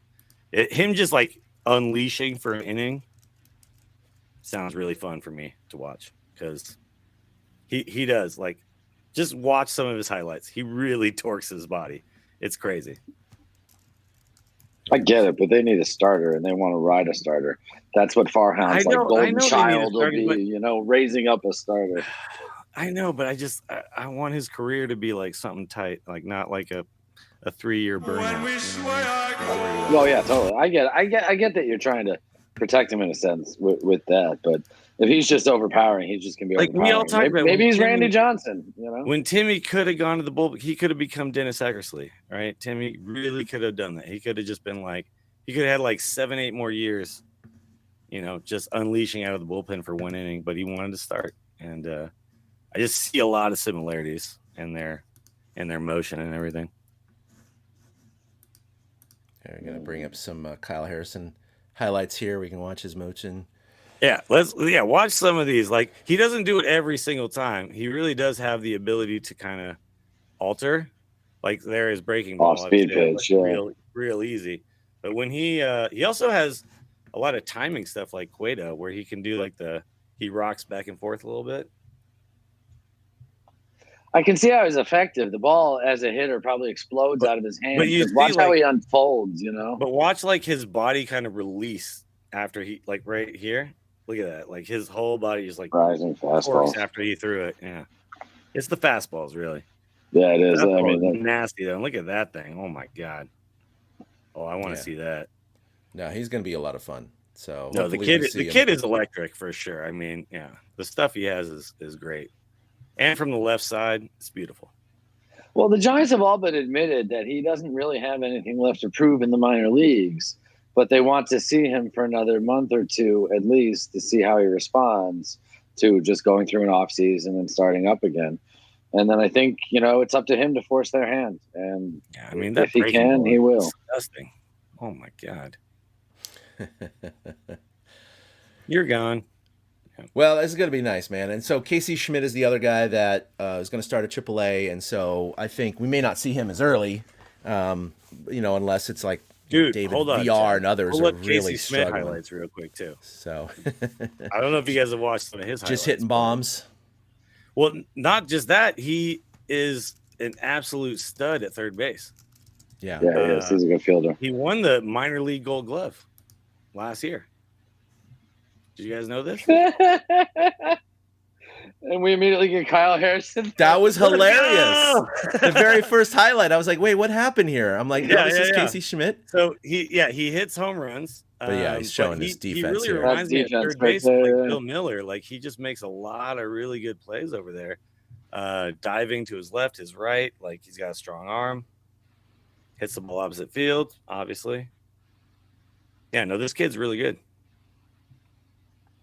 Him just like unleashing for an inning sounds really fun for me to watch. because he does. Like, just watch some of his highlights. He really torques his body. It's crazy. I get it, but they need a starter, and they want to ride a starter. That's what Farhound's like golden child will be, raising up a starter. I know, but I want his career to be like something tight, like not like a 3-year burnout. Well, yeah, totally. I get that you're trying to protect him in a sense with that, but if he's just overpowering, he's just gonna be like overpowering. We all talk about maybe he's Randy Johnson. When Timmy could have gone to the bullpen, he could have become Dennis Eckersley, right? Timmy really could have done that. He could have just been like, he could have had like 7-8 more years, just unleashing out of the bullpen for 1 inning. But he wanted to start, and I just see a lot of similarities in their motion and everything. Okay, we're gonna bring up some Kyle Harrison highlights here. We can watch his motion. Yeah, watch some of these. Like, he doesn't do it every single time. He really does have the ability to kind of alter. Like, there is breaking ball, off-speed pitch, real easy. But when he also has a lot of timing stuff like Cueto, where he can do like he rocks back and forth a little bit. I can see how he's effective. The ball as a hitter probably explodes out of his hand. But watch how he unfolds, But watch like his body kind of release after he, like right here. Look at that. Like, his whole body is like rising fastballs after he threw it. Yeah. It's the fastballs, really. Yeah, it is. I mean, nasty though. Look at that thing. Oh my God. Oh, I want to see that. No, he's going to be a lot of fun. So no, the kid is electric for sure. I mean, yeah, the stuff he has is great. And from the left side, it's beautiful. Well, the Giants have all but admitted that he doesn't really have anything left to prove in the minor leagues, but they want to see him for another month or two at least to see how he responds to just going through an off season and starting up again. And then I think, it's up to him to force their hand. And yeah, I mean, if he can, he will. Disgusting. Oh my God. You're gone. Well, this is going to be nice, man. And so Casey Schmidt is the other guy that is going to start at AAA, and so I think we may not see him as early, unless it's like David VR and others are really Casey Schmidt highlights real quick too. So I don't know if you guys have watched some of his highlights. Just hitting bombs. Well, not just that. He is an absolute stud at third base. Yeah, he is. He's a good fielder. He won the minor league Gold Glove last year. Did you guys know this? And we immediately get Kyle Harrison. That was hilarious. The very first highlight, I was like, wait, what happened here? I'm like, this is Casey Schmidt. So he hits home runs. But he's showing his defense. He really here. reminds me of third base like Bill Miller. Like, he just makes a lot of really good plays over there. Diving to his left, his right. Like, he's got a strong arm. Hits the ball opposite field, obviously. Yeah, no, this kid's really good.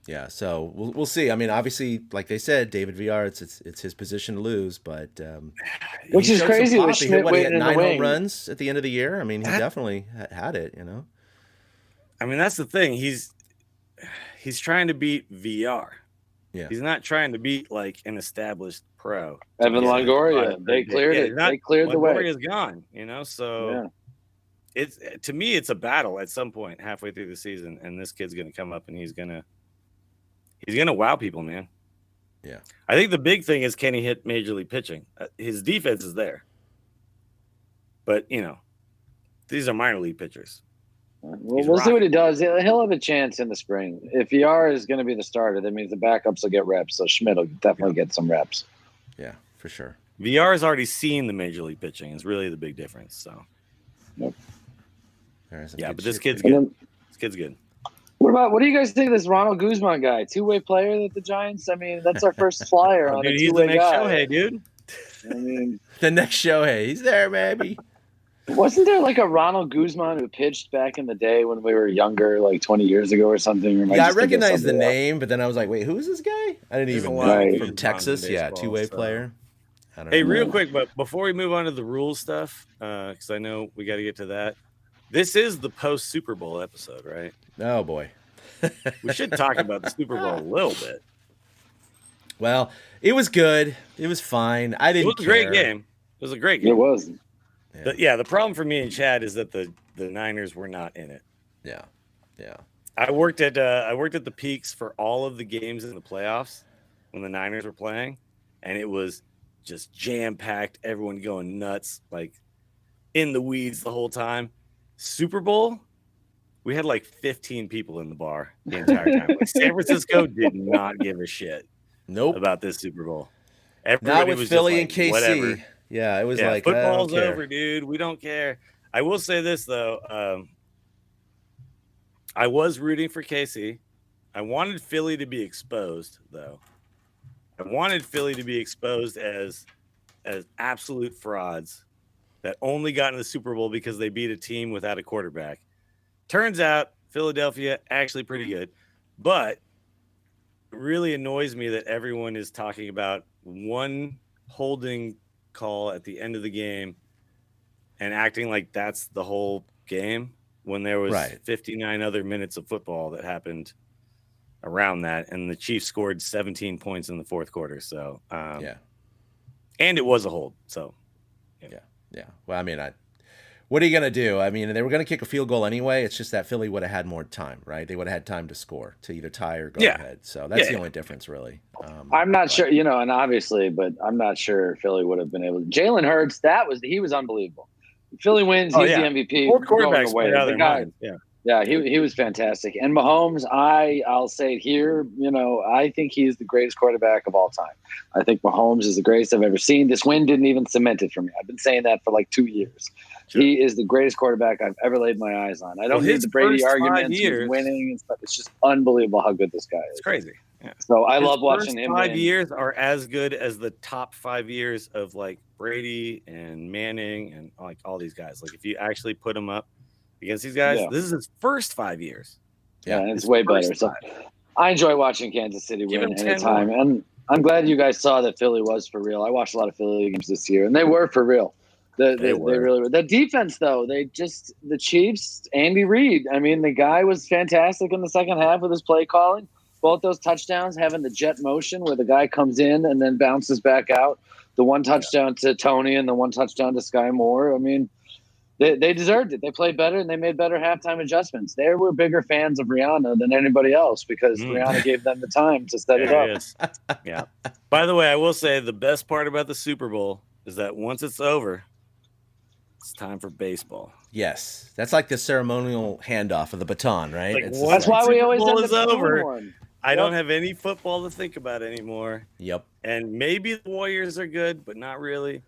Yeah, so we'll see. I mean, obviously, like they said, David VR, it's his position to lose, but which is crazy. With Schmidt he had 9 home runs at the end of the year. I mean, he definitely had it. I mean, that's the thing. He's trying to beat VR. Yeah, he's not trying to beat like an established pro. Evan Longoria, they cleared it. They cleared the way. Longoria's gone. So it's, to me, it's a battle at some point halfway through the season, and this kid's going to come up and he's going to wow people, man. Yeah. I think the big thing is, can he hit major league pitching? His defense is there. But, these are minor league pitchers. Well, we'll see what he does. He'll have a chance in the spring. If VR is going to be the starter, that means the backups will get reps. So Schmidt will definitely get some reps. Yeah, for sure. VR has already seen the major league pitching. It's really the big difference. So, yep. But this kid's good. This kid's good. What do you guys think of this Ronald Guzman guy? Two-way player that the Giants? I mean, that's our first flyer on a two-way guy. He's the next Shohei, dude. I mean, the next Shohei. He's there, baby. Wasn't there like a Ronald Guzman who pitched back in the day when we were younger, like 20 years ago or something? Yeah, I recognized the name, but then I was like, wait, who is this guy? I didn't even know. From Texas. Yeah, two-way player. Hey, real quick, but before we move on to the rules stuff, because I know we got to get to that. This is the post-Super Bowl episode, right? Oh, boy. We should talk about the Super Bowl a little bit. Well, it was good. It was fine. I didn't care. It was a great game. It was a great game. It was. The problem for me and Chad is that the Niners were not in it. Yeah. I worked at the Peaks for all of the games in the playoffs, when the Niners were playing, and it was just jam-packed, everyone going nuts, like in the weeds the whole time. Super Bowl, we had like 15 people in the bar the entire time. Like San Francisco did not give a shit about this Super Bowl. Everybody Not with was Philly just like, and KC. whatever. Yeah, it was like, football's over, dude. We don't care. I will say this, though. I was rooting for KC. I wanted Philly to be exposed, though. I wanted Philly to be exposed as absolute frauds that only got in the Super Bowl because they beat a team without a quarterback. Turns out Philadelphia actually pretty good, but it really annoys me that everyone is talking about one holding call at the end of the game and acting like that's the whole game when there was 59 other minutes of football that happened around that, and the Chiefs scored 17 points in the fourth quarter. So and it was a hold. So yeah. Well, I mean, what are you gonna do? I mean, they were gonna kick a field goal anyway. It's just that Philly would have had more time, right? They would have had time to score, to either tie or go ahead. So that's the only difference, really. I'm not sure, and obviously, but I'm not sure Philly would have been able to. Jalen Hurts, he was unbelievable. Philly wins. He's the MVP. Both quarterbacks away. The guy, he was fantastic. And Mahomes, I'll say it here, I think he's the greatest quarterback of all time. I think Mahomes is the greatest I've ever seen. This win didn't even cement it for me. I've been saying that for like 2 years. Sure. He is the greatest quarterback I've ever laid my eyes on. I don't need the Brady arguments. He's winning and stuff. It's just unbelievable how good this guy is. It's crazy. Yeah. So I love watching him. 5 years are as good as the top 5 years of like Brady and Manning and like all these guys. Like if you actually put them up against these guys, this is his first 5 years. Yeah, it's way better. So I enjoy watching Kansas City win anytime. And I'm glad you guys saw that Philly was for real. I watched a lot of Philly games this year, and they were for real. They really were. The defense, though, the Chiefs, Andy Reid. I mean, the guy was fantastic in the second half with his play calling. Both those touchdowns, having the jet motion where the guy comes in and then bounces back out. The one touchdown to Tony and the one touchdown to Sky Moore. I mean, they deserved it. They played better and they made better halftime adjustments. They were bigger fans of Rihanna than anybody else because Rihanna gave them the time to set it up. Yeah. By the way, I will say the best part about the Super Bowl is that once it's over, it's time for baseball. Yes, that's like the ceremonial handoff of the baton, right? Like, that's why we always end is over. I don't have any football to think about anymore. Yep. And maybe the Warriors are good, but not really.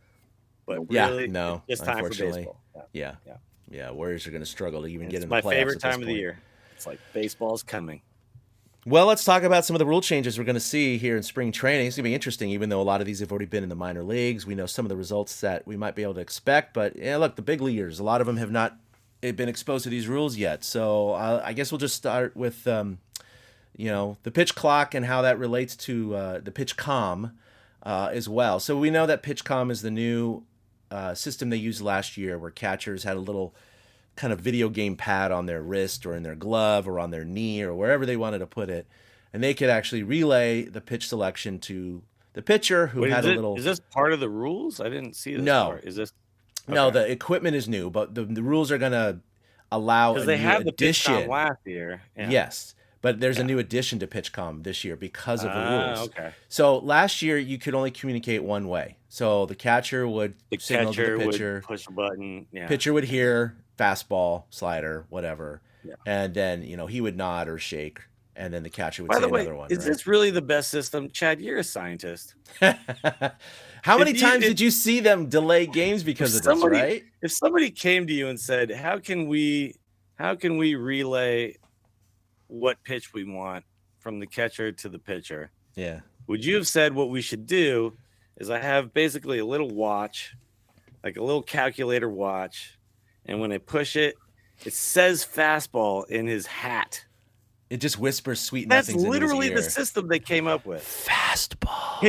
But really, it's time for baseball. Yeah. Warriors are going to struggle to even get in the playoffs. It's my favorite time of the year. It's like baseball's coming. Well, let's talk about some of the rule changes we're going to see here in spring training. It's going to be interesting, even though a lot of these have already been in the minor leagues. We know some of the results that we might be able to expect. But, look, the big leaguers, a lot of them have not been exposed to these rules yet. So I guess we'll just start with, the pitch clock and how that relates to the pitch comm as well. So we know that pitch comm is the new system they used last year where catchers had a little kind of video game pad on their wrist or in their glove or on their knee or wherever they wanted to put it. And they could actually relay the pitch selection to the pitcher who had a little... Is this part of the rules? I didn't see this part. Is this... Okay. No, the equipment is new, but the rules are going to allow a they new had addition. The pitch comm last year. Yeah. Yes, but there's a new addition to pitch comm this year because of the rules. Okay. So last year you could only communicate one way. So the catcher would signal to the pitcher, would push a button. Yeah. Pitcher would hear fastball, slider, whatever, yeah. And then he would nod or shake, and then the catcher would say another one. Is this really the best system, Chad? You're a scientist. How many times did you see them delay games because of this? Right? If somebody came to you and said, "How can we relay what pitch we want from the catcher to the pitcher?" Yeah. Would you have said what we should do is I have basically a little watch, like a little calculator watch, and when I push it, it says fastball in his hat. It just whispers sweet nothings. That's literally into his ear. The system they came up with. Fastball.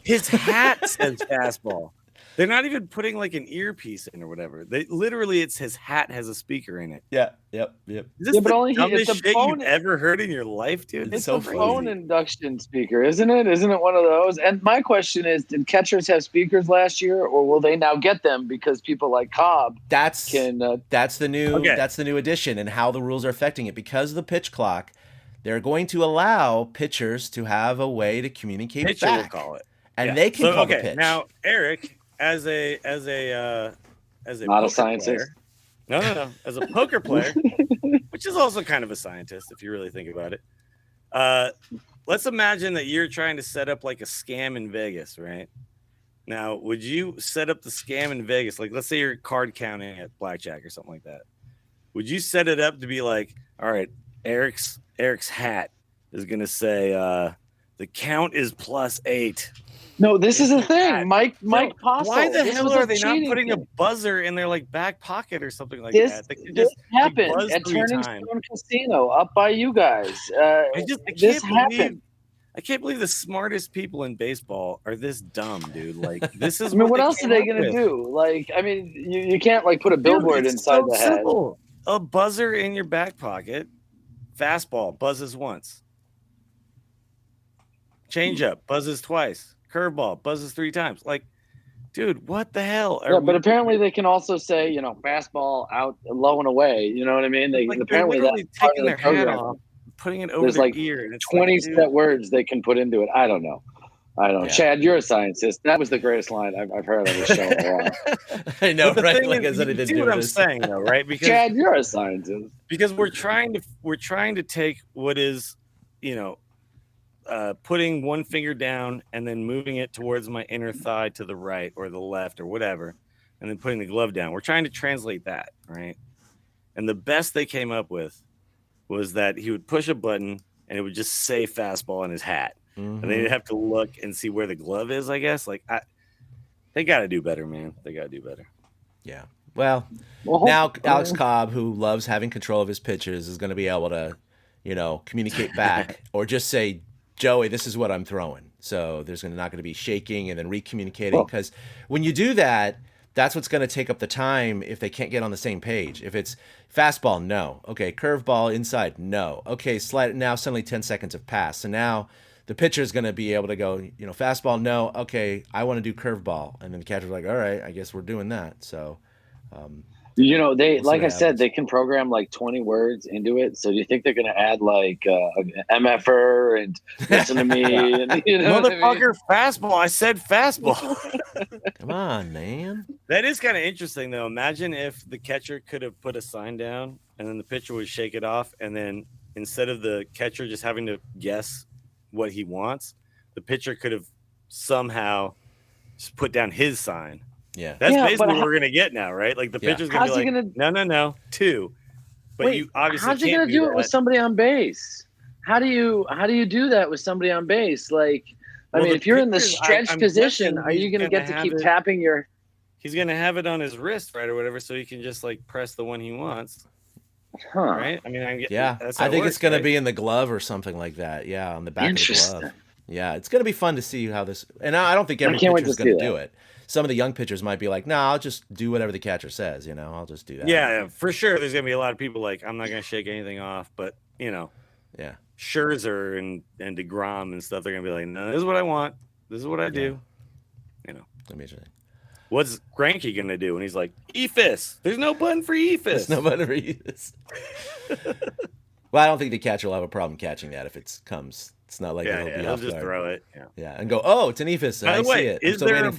His hat says fastball. They're not even putting like an earpiece in or whatever. They literally, it's his hat has a speaker in it. Yeah. Yep. Is this the dumbest shit you've ever heard in your life, dude? It's so funny. Phone induction speaker, isn't it? Isn't it one of those? And my question is, did catchers have speakers last year, or will they now get them because people like Cobb that's the new addition and how the rules are affecting it because of the pitch clock. they're going to allow pitchers to have a way to communicate Pitcher back. will call it. And they can call the pitch. Now, Eric, as a not a poker scientist. Player, no, as a poker player, which is also kind of a scientist if you really think about it. Let's imagine that you're trying to set up like a scam in Vegas, right? Now, would you set up the scam in Vegas? Like, let's say you're card counting at blackjack or something like that. Would you set it up to be like, all right, Eric's hat is going to say the count is +8. No, this is the thing. Mike Postle. Why the hell are they not putting a buzzer in their like back pocket or something like that? This happened at Turning Stone Casino up by you guys. This happened. I can't believe the smartest people in baseball are this dumb, dude. Like, this is. I mean, what else are they gonna do? Like, I mean, you can't like put a billboard inside the head. Simple. A buzzer in your back pocket. Fastball buzzes once. Changeup buzzes twice. Curveball buzzes 3 times. Like, dude, what the hell? Yeah, but apparently they can also say, fastball out, low and away. You know what I mean? They like apparently they're that's taking their hat off, putting it over their ear. And 20 set words they can put into it. I don't know. Yeah. Chad, you're a scientist. That was the greatest line I've heard on the show in a while. I know, right? Like, you see what I'm saying, though, right? Because Chad, you're a scientist. Because we're trying to take what is, putting one finger down and then moving it towards my inner thigh to the right or the left or whatever, and then putting the glove down. We're trying to translate that, right? And the best they came up with was that he would push a button and it would just say fastball in his hat. Mm-hmm. And they'd have to look and see where the glove is, I guess. Like, they got to do better, man. They got to do better. Yeah. Well, now Alex Cobb, who loves having control of his pitches, is going to be able to, communicate back or just say, Joey, this is what I'm throwing. So there's not going to be shaking and then recommunicating, because when you do that, that's what's going to take up the time if they can't get on the same page. If it's fastball, no. Okay, curveball inside, no. Okay, slide. Now suddenly 10 seconds have passed. So now the pitcher is going to be able to go, fastball, no. Okay, I want to do curveball. And then the catcher's like, all right, I guess we're doing that. So, they, like I said, they can program like 20 words into it. So do you think they're going to add like MFR and listen to me? And, motherfucker, fastball. I said fastball. Come on, man. That is kind of interesting, though. Imagine if the catcher could have put a sign down and then the pitcher would shake it off. And then instead of the catcher just having to guess what he wants, the pitcher could have somehow just put down his sign. Yeah, that's basically what we're gonna get now, right? Like the pitcher's gonna be like, no, 2. But you obviously how's he gonna do it with somebody on base? How do you do that with somebody on base? Like, I mean, if you're in the stretch position, are you gonna get to keep tapping your? He's gonna have it on his wrist, right, or whatever, so he can just like press the one he wants. Huh. Right? I mean, I think it's gonna be in the glove or something like that. Yeah, on the back of the glove. Yeah, it's gonna be fun to see how this. And I don't think every pitcher is gonna do it. Some of the young pitchers might be like, I'll just do whatever the catcher says, I'll just do that. Yeah, for sure. There's going to be a lot of people like, I'm not going to shake anything off, but, Yeah. Scherzer and DeGrom and stuff, they're going to be like, no, this is what I want. This is what I do. Amazing. What's Greinke going to do? And he's like, EFIS. There's no button for EFIS. There's no button for EFIS. Well, I don't think the catcher will have a problem catching that if it comes. It's not like he'll just throw it. Yeah, and go, oh, it's an EFIS. By the way, see it. Is there a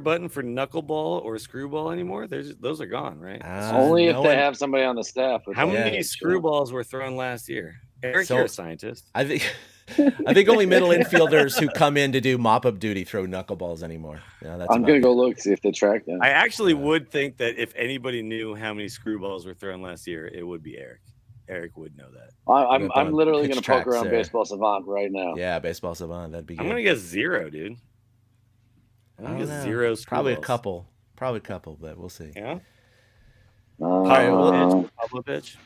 button for knuckleball or screwball anymore? Those are gone, right? Only if they have somebody on the staff. How many screwballs were thrown last year? Eric, you're a scientist. I think only middle infielders who come in to do mop-up duty throw knuckleballs anymore. Yeah, I'm going to go look, see if they track them. I actually would think that if anybody knew how many screwballs were thrown last year, it would be Eric. Eric would know that. I'm literally going to poke around Baseball Savant right now. Yeah, Baseball Savant. That'd be good. I'm going to guess 0, dude. I'm going to guess 0 screwballs. Probably a couple, but we'll see. Yeah? Pablo pitch.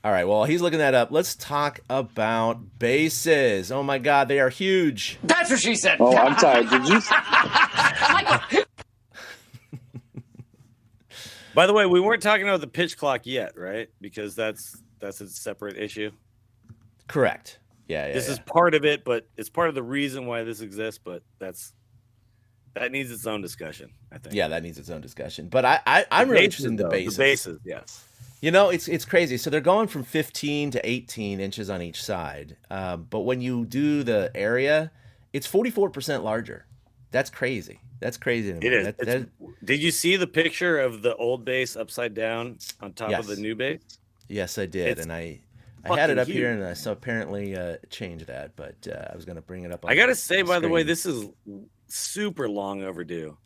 All right, well, he's looking that up. Let's talk about bases. Oh, my God, they are huge. That's what she said. Oh, I'm tired. Did you? By the way, we weren't talking about the pitch clock yet, right? Because that's a separate issue. Correct. Yeah. This is part of it, but it's part of the reason why this exists. But that's That needs its own discussion, I think. Yeah, that needs its own discussion. But I'm really interested in the bases. The bases, yes. You know, it's crazy. So they're going from 15 to 18 inches on each side. But when you do the area, it's 44% larger. That's crazy. That's crazy to me. It is. Did you see the picture of the old base upside down on top of the new base? Yes, I did. And I had it up here, and I so apparently changed that. But I was going to bring it up. I got to say, by the way, this is super long overdue,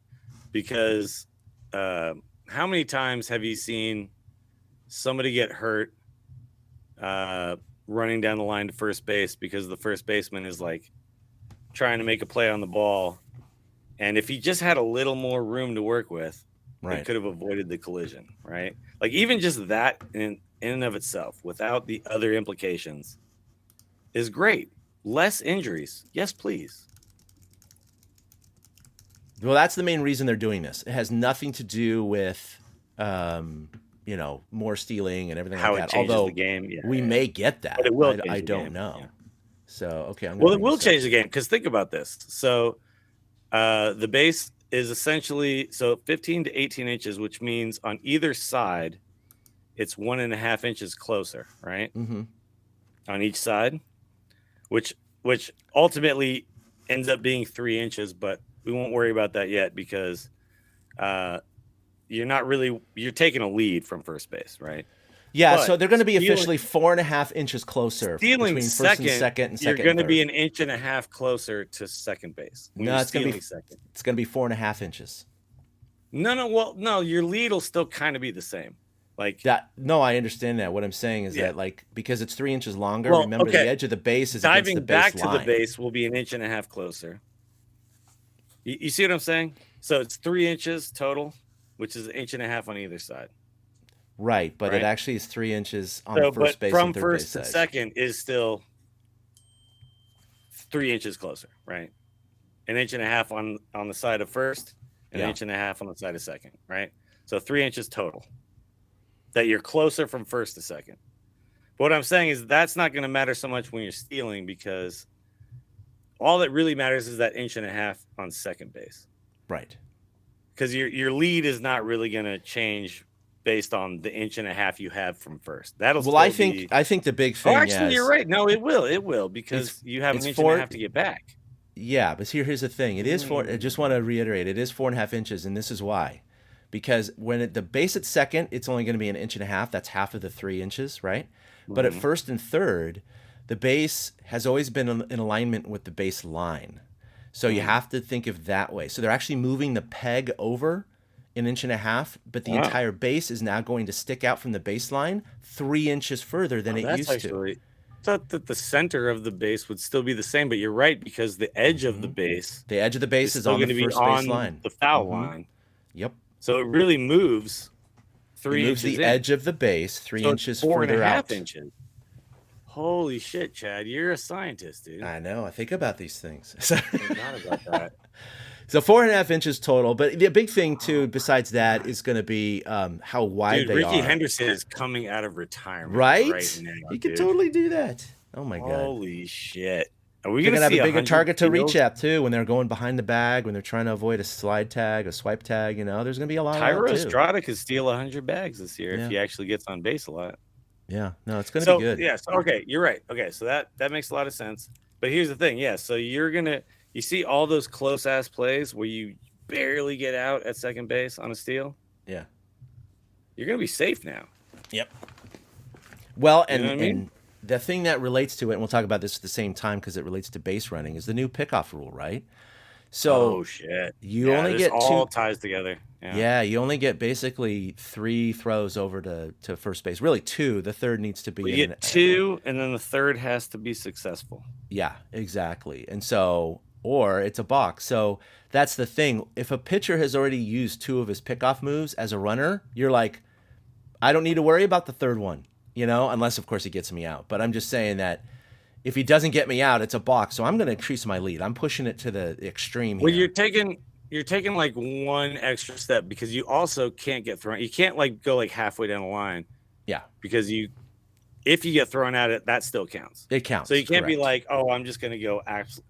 because how many times have you seen somebody get hurt running down the line to first base because the first baseman is like trying to make a play on the ball, and if he just had a little more room to work with, he could have avoided the collision, right? Like, even just that in and of itself, without the other implications, is great. Less injuries, yes, please. Well, that's the main reason they're doing this. It has nothing to do with, you know, more stealing and everything how like it that. changes Although the game, we may get that, but it will. I don't know. Yeah. So okay, it will change the game, because think about this. So the base is essentially 15 to 18 inches, which means on either side, it's 1.5 inches closer, right? Mm-hmm. On each side, which ultimately ends up being 3 inches, but we won't worry about that yet, because you're taking a lead from first base, right? Yeah, but so they're going to be officially 4.5 inches closer between first and second. You're going to be 1.5 inches closer to second base. No, it's going to be second. It's going to be 4.5 inches. No. Your lead will still kind of be the same. Like that. No, I understand that. What I'm saying is that, like, because it's 3 inches longer. Remember, the edge of the base is diving against the base back to the base will be 1.5 inches closer. You see what I'm saying? So it's 3 inches total, which is 1.5 inches on either side. Right, but it actually is 3 inches on the first base and third base. From first to second is still 3 inches closer, right? 1.5 inches on the side of first, and 1.5 inches on the side of second, right? So 3 inches total that you're closer from first to second. But what I'm saying is that's not going to matter so much when you're stealing, because all that really matters is that 1.5 inches on second base. Right. Because your lead is not really going to change based on the 1.5 inches you have from first. I think the big thing. Actually, you're right. No, it will, because you have 1.5 inches to get back. Yeah, but here's the thing. It is I just want to reiterate. It is 4.5 inches, and this is why. Because when the base at second, it's only going to be 1.5 inches. That's half of the 3 inches, right? Mm-hmm. But at first and third, the base has always been in alignment with the base line. So you have to think of that way. So they're actually moving the peg over 1.5 inches, but the entire base is now going to stick out from the baseline 3 inches further than it used to. I thought that the center of the base would still be the same, but you're right, because the edge of the base, is on the first base line, the foul line. Yep. So it really moves 3 inches. Moves the edge of the base 3 inches further out. 4.5 inches. Holy shit, Chad! You're a scientist, dude. I know. I think about these things. Not about that. So 4.5 inches total, but the big thing too, besides that, is going to be how wide they are. Ricky Henderson is coming out of retirement right now. He could totally do that. Oh my god! Holy shit! Are we going to have a bigger target to reach reach at too when they're going behind the bag, when they're trying to avoid a slide tag, a swipe tag? You know, there's going to be a lot of that too. Tyro Estrada could steal 100 bags this year if he actually gets on base a lot. Yeah, no, it's going to be good. Yes, okay, you're right. Okay, so that makes a lot of sense. But here's the thing, so you see all those close ass plays where you barely get out at second base on a steal. Yeah, you're going to be safe now. Yep. Well, and the thing that relates to it, and we'll talk about this at the same time because it relates to base running, is the new pickoff rule, right? So shit, you only get all ties together. Yeah, you only get basically 3 throws over to first base. Really 2. The third needs to be. You get 2, and then the third has to be successful. Yeah, exactly. And so, or it's a box. So that's the thing. If a pitcher has already used 2 of his pickoff moves as a runner, you're like, I don't need to worry about the third one, unless of course he gets me out. But I'm just saying that if he doesn't get me out, it's a box. So I'm going to increase my lead. I'm pushing it to the extreme here. Well, you're taking like one extra step, because you also can't get thrown. You can't go halfway down the line. Yeah. Because if you get thrown at it, that still counts. It counts. So you can't be correct. like, oh, I'm just going to go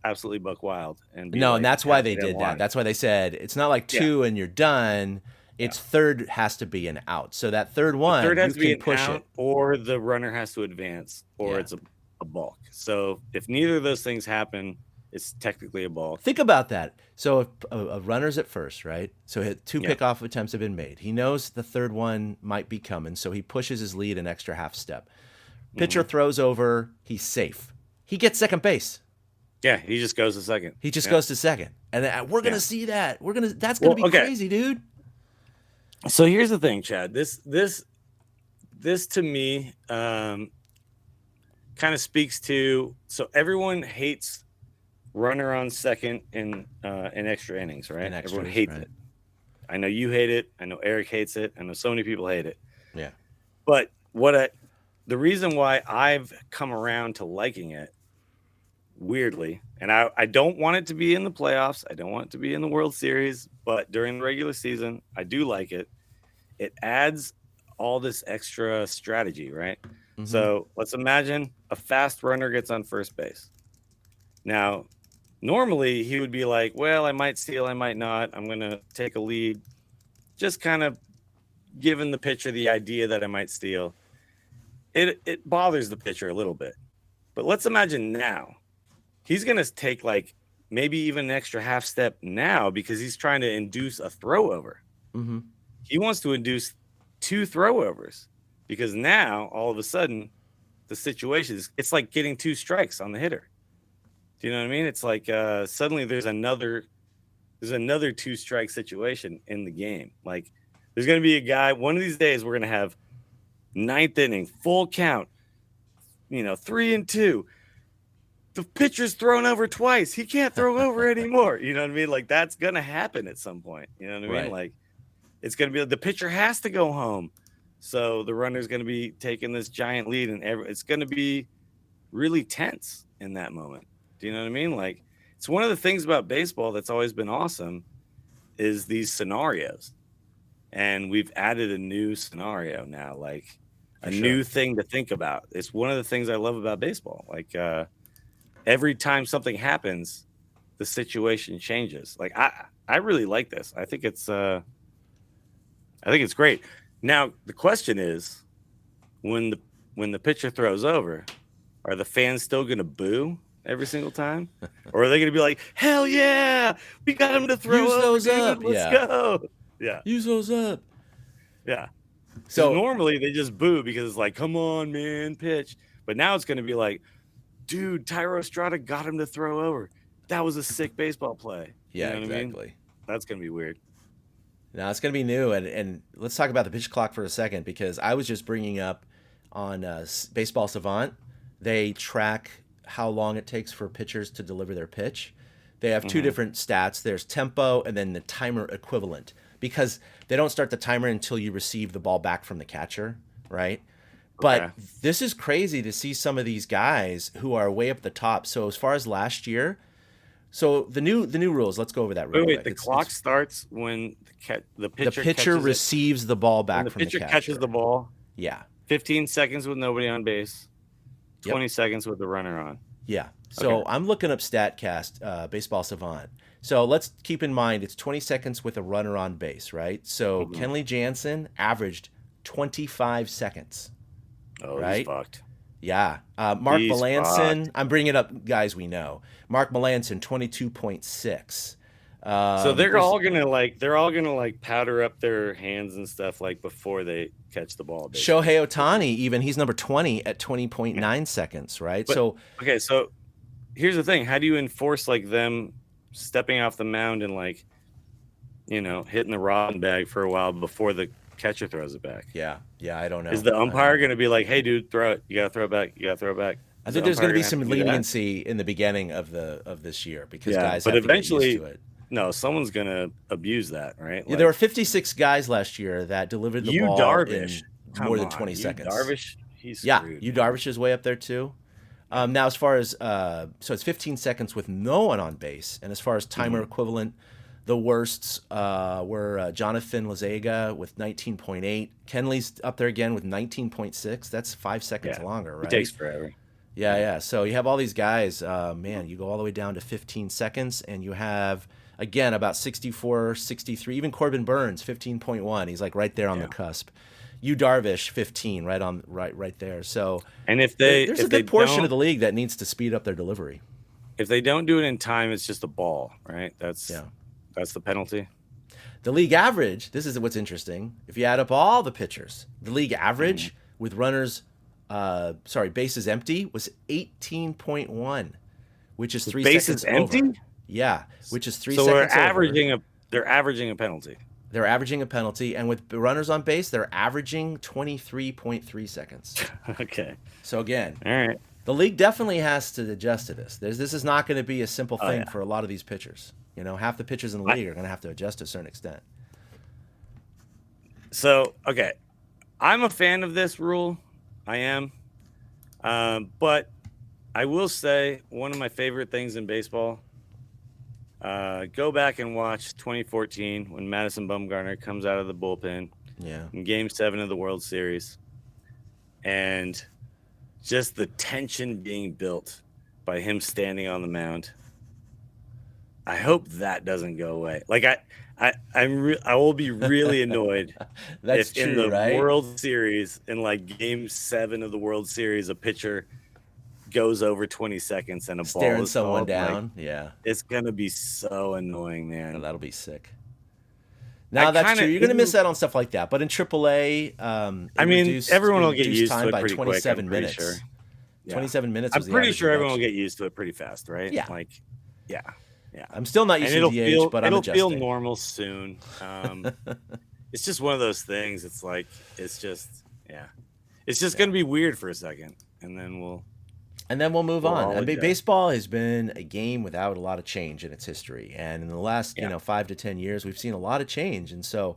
absolutely buck wild. And and that's why they did that. That's why they said it's not like 2 and you're done. It's third has to be an out. So that third one, third has you to be can an push out, it. or the runner has to advance, or it's a balk. So if neither of those things happen, it's technically a balk. Think about that. So if a runner's at first, right? So 2 pickoff attempts have been made. He knows the third one might be coming, so he pushes his lead an extra half step. Pitcher throws over. He's safe. He gets second base. Yeah, he just goes to second. He just goes to second, and we're gonna see that. That's gonna be crazy, dude. So here's the thing, Chad. This to me kind of speaks to. So everyone hates runner on second in extra innings, right? Everyone hates it. I know you hate it. I know Eric hates it. I know so many people hate it. Yeah. But the reason why I've come around to liking it, weirdly, and I don't want it to be in the playoffs. I don't want it to be in the World Series, but during the regular season, I do like it. It adds all this extra strategy, right? Mm-hmm. So let's imagine a fast runner gets on first base. Now, normally he would be like, well, I might steal, I might not. I'm going to take a lead. Just kind of giving the pitcher the idea that I might steal. It bothers the pitcher a little bit. But let's imagine now he's going to take like maybe even an extra half step now because he's trying to induce a throw over. Mm-hmm. He wants to induce 2 throw overs because now all of a sudden the situation is, it's like getting 2 strikes on the hitter. Do you know what I mean? It's like suddenly there's another 2 strike situation in the game. Like there's going to be a guy, one of these days we're going to have 9th inning, full count, 3-2. The pitcher's thrown over twice. He can't throw over anymore. You know what I mean? Like that's going to happen at some point. You know what I mean? Like it's going to be the pitcher has to go home. So the runner's going to be taking this giant lead and it's going to be really tense in that moment. Do you know what I mean? Like it's one of the things about baseball that's always been awesome is these scenarios. And we've added a new scenario now, like new thing to think about. It's one of the things I love about baseball. Like every time something happens, the situation changes. Like I really like this. I think it's great. Now the question is, when the pitcher throws over, are the fans still going to boo every single time, or are they going to be like, "Hell yeah, we got him to throw Use over, those dude. up. Let's go." Yeah. Use those up. Yeah. So normally they just boo because it's like, come on, man, pitch. But now it's going to be like, dude, Tyro Estrada got him to throw over. That was a sick baseball play. Yeah, you know what exactly. I mean? That's going to be weird. Now it's going to be new. And let's talk about the pitch clock for a second, because I was just bringing up on Baseball Savant, they track how long it takes for pitchers to deliver their pitch. They have 2 different stats. There's tempo and then the timer equivalent, because they don't start the timer until you receive the ball back from the catcher, right? But this is crazy to see some of these guys who are way up the top. So as far as last year, so the new rules, let's go over that real quick. The clock starts when the pitcher receives the ball back from the catcher. The pitcher catches the ball. Yeah. 15 seconds with nobody on base, 20 seconds with the runner on. Yeah. So I'm looking up StatCast, Baseball Savant. So let's keep in mind it's 20 seconds with a runner on base, right? So Kenley Jansen averaged 25 seconds. Oh, right? He's fucked. Yeah. Mark Melanson, I'm bringing up guys we know. Mark Melanson, 22.6. So they're all gonna powder up their hands and stuff like before they catch the ball. Basically. Shohei Ohtani, even he's number 20 at 20.9 seconds, right? But, so here's the thing: how do you enforce like them stepping off the mound and hitting the rod bag for a while before the catcher throws it back? Yeah, I don't know. Is the umpire going to be like, "Hey, dude, throw it. You got to throw it back. You got to throw it back"? I think there's going to be some leniency in the beginning of this year because guys have eventually, to get used to it. No, someo's going to abuse that, right? Yeah, there were 56 guys last year that delivered the ball Darvish, in more than 20 seconds. Darvish, he's screwed. Yeah, Darvish is way up there too. Now, as far as so it's 15 seconds with no one on base, and as far as timer equivalent, The worsts were Jonathan Lazega with 19.8. Kenley's up there again with 19.6. That's 5 seconds longer, right? It takes forever. Yeah. So you have all these guys, man, you go all the way down to 15 seconds, and you have, again, about 64, 63. Even Corbin Burns, 15.1. He's like right there on the cusp. Yu Darvish, 15, right there. So and there's a good portion of the league that needs to speed up their delivery. If they don't do it in time, it's just a ball, right? That's the penalty. The league average, this is what's interesting. If you add up all the pitchers, the league average with runners, bases empty was 18.1, which is 3 bases seconds empty? over. Yeah, which is 3 so seconds they're over. They're averaging a penalty. They're averaging a penalty, and with runners on base, they're averaging 23.3 seconds. Okay. So again, all right. The league definitely has to adjust to this. This is not going to be a simple thing for a lot of these pitchers. You know, half the pitchers in the league are going to have to adjust to a certain extent. So, okay, I'm a fan of this rule. I am. But I will say one of my favorite things in baseball, go back and watch 2014 when Madison Bumgarner comes out of the bullpen in Game 7 of the World Series. And just the tension being built by him standing on the mound. I hope that doesn't go away. Like I will be really annoyed if in the World Series, in like Game 7 of the World Series, a pitcher goes over 20 seconds and a staring ball is someone called. down. Like, it's gonna be so annoying, man. Oh, that'll be sick. No, that's true. You're going to miss out on stuff like that. But in AAA, everyone will get used time to it by pretty 27 quick, minutes. Sure. Yeah. 27 minutes. I'm pretty sure everyone will get used to it pretty fast, right? Yeah. Yeah. I'm still not used to DH, but I'm adjusting. It'll feel normal soon. It's just one of those things. It's like it's just going to be weird for a second, and then we'll move on. I mean, baseball has been a game without a lot of change in its history, and in the last 5 to 10 years, we've seen a lot of change. And so,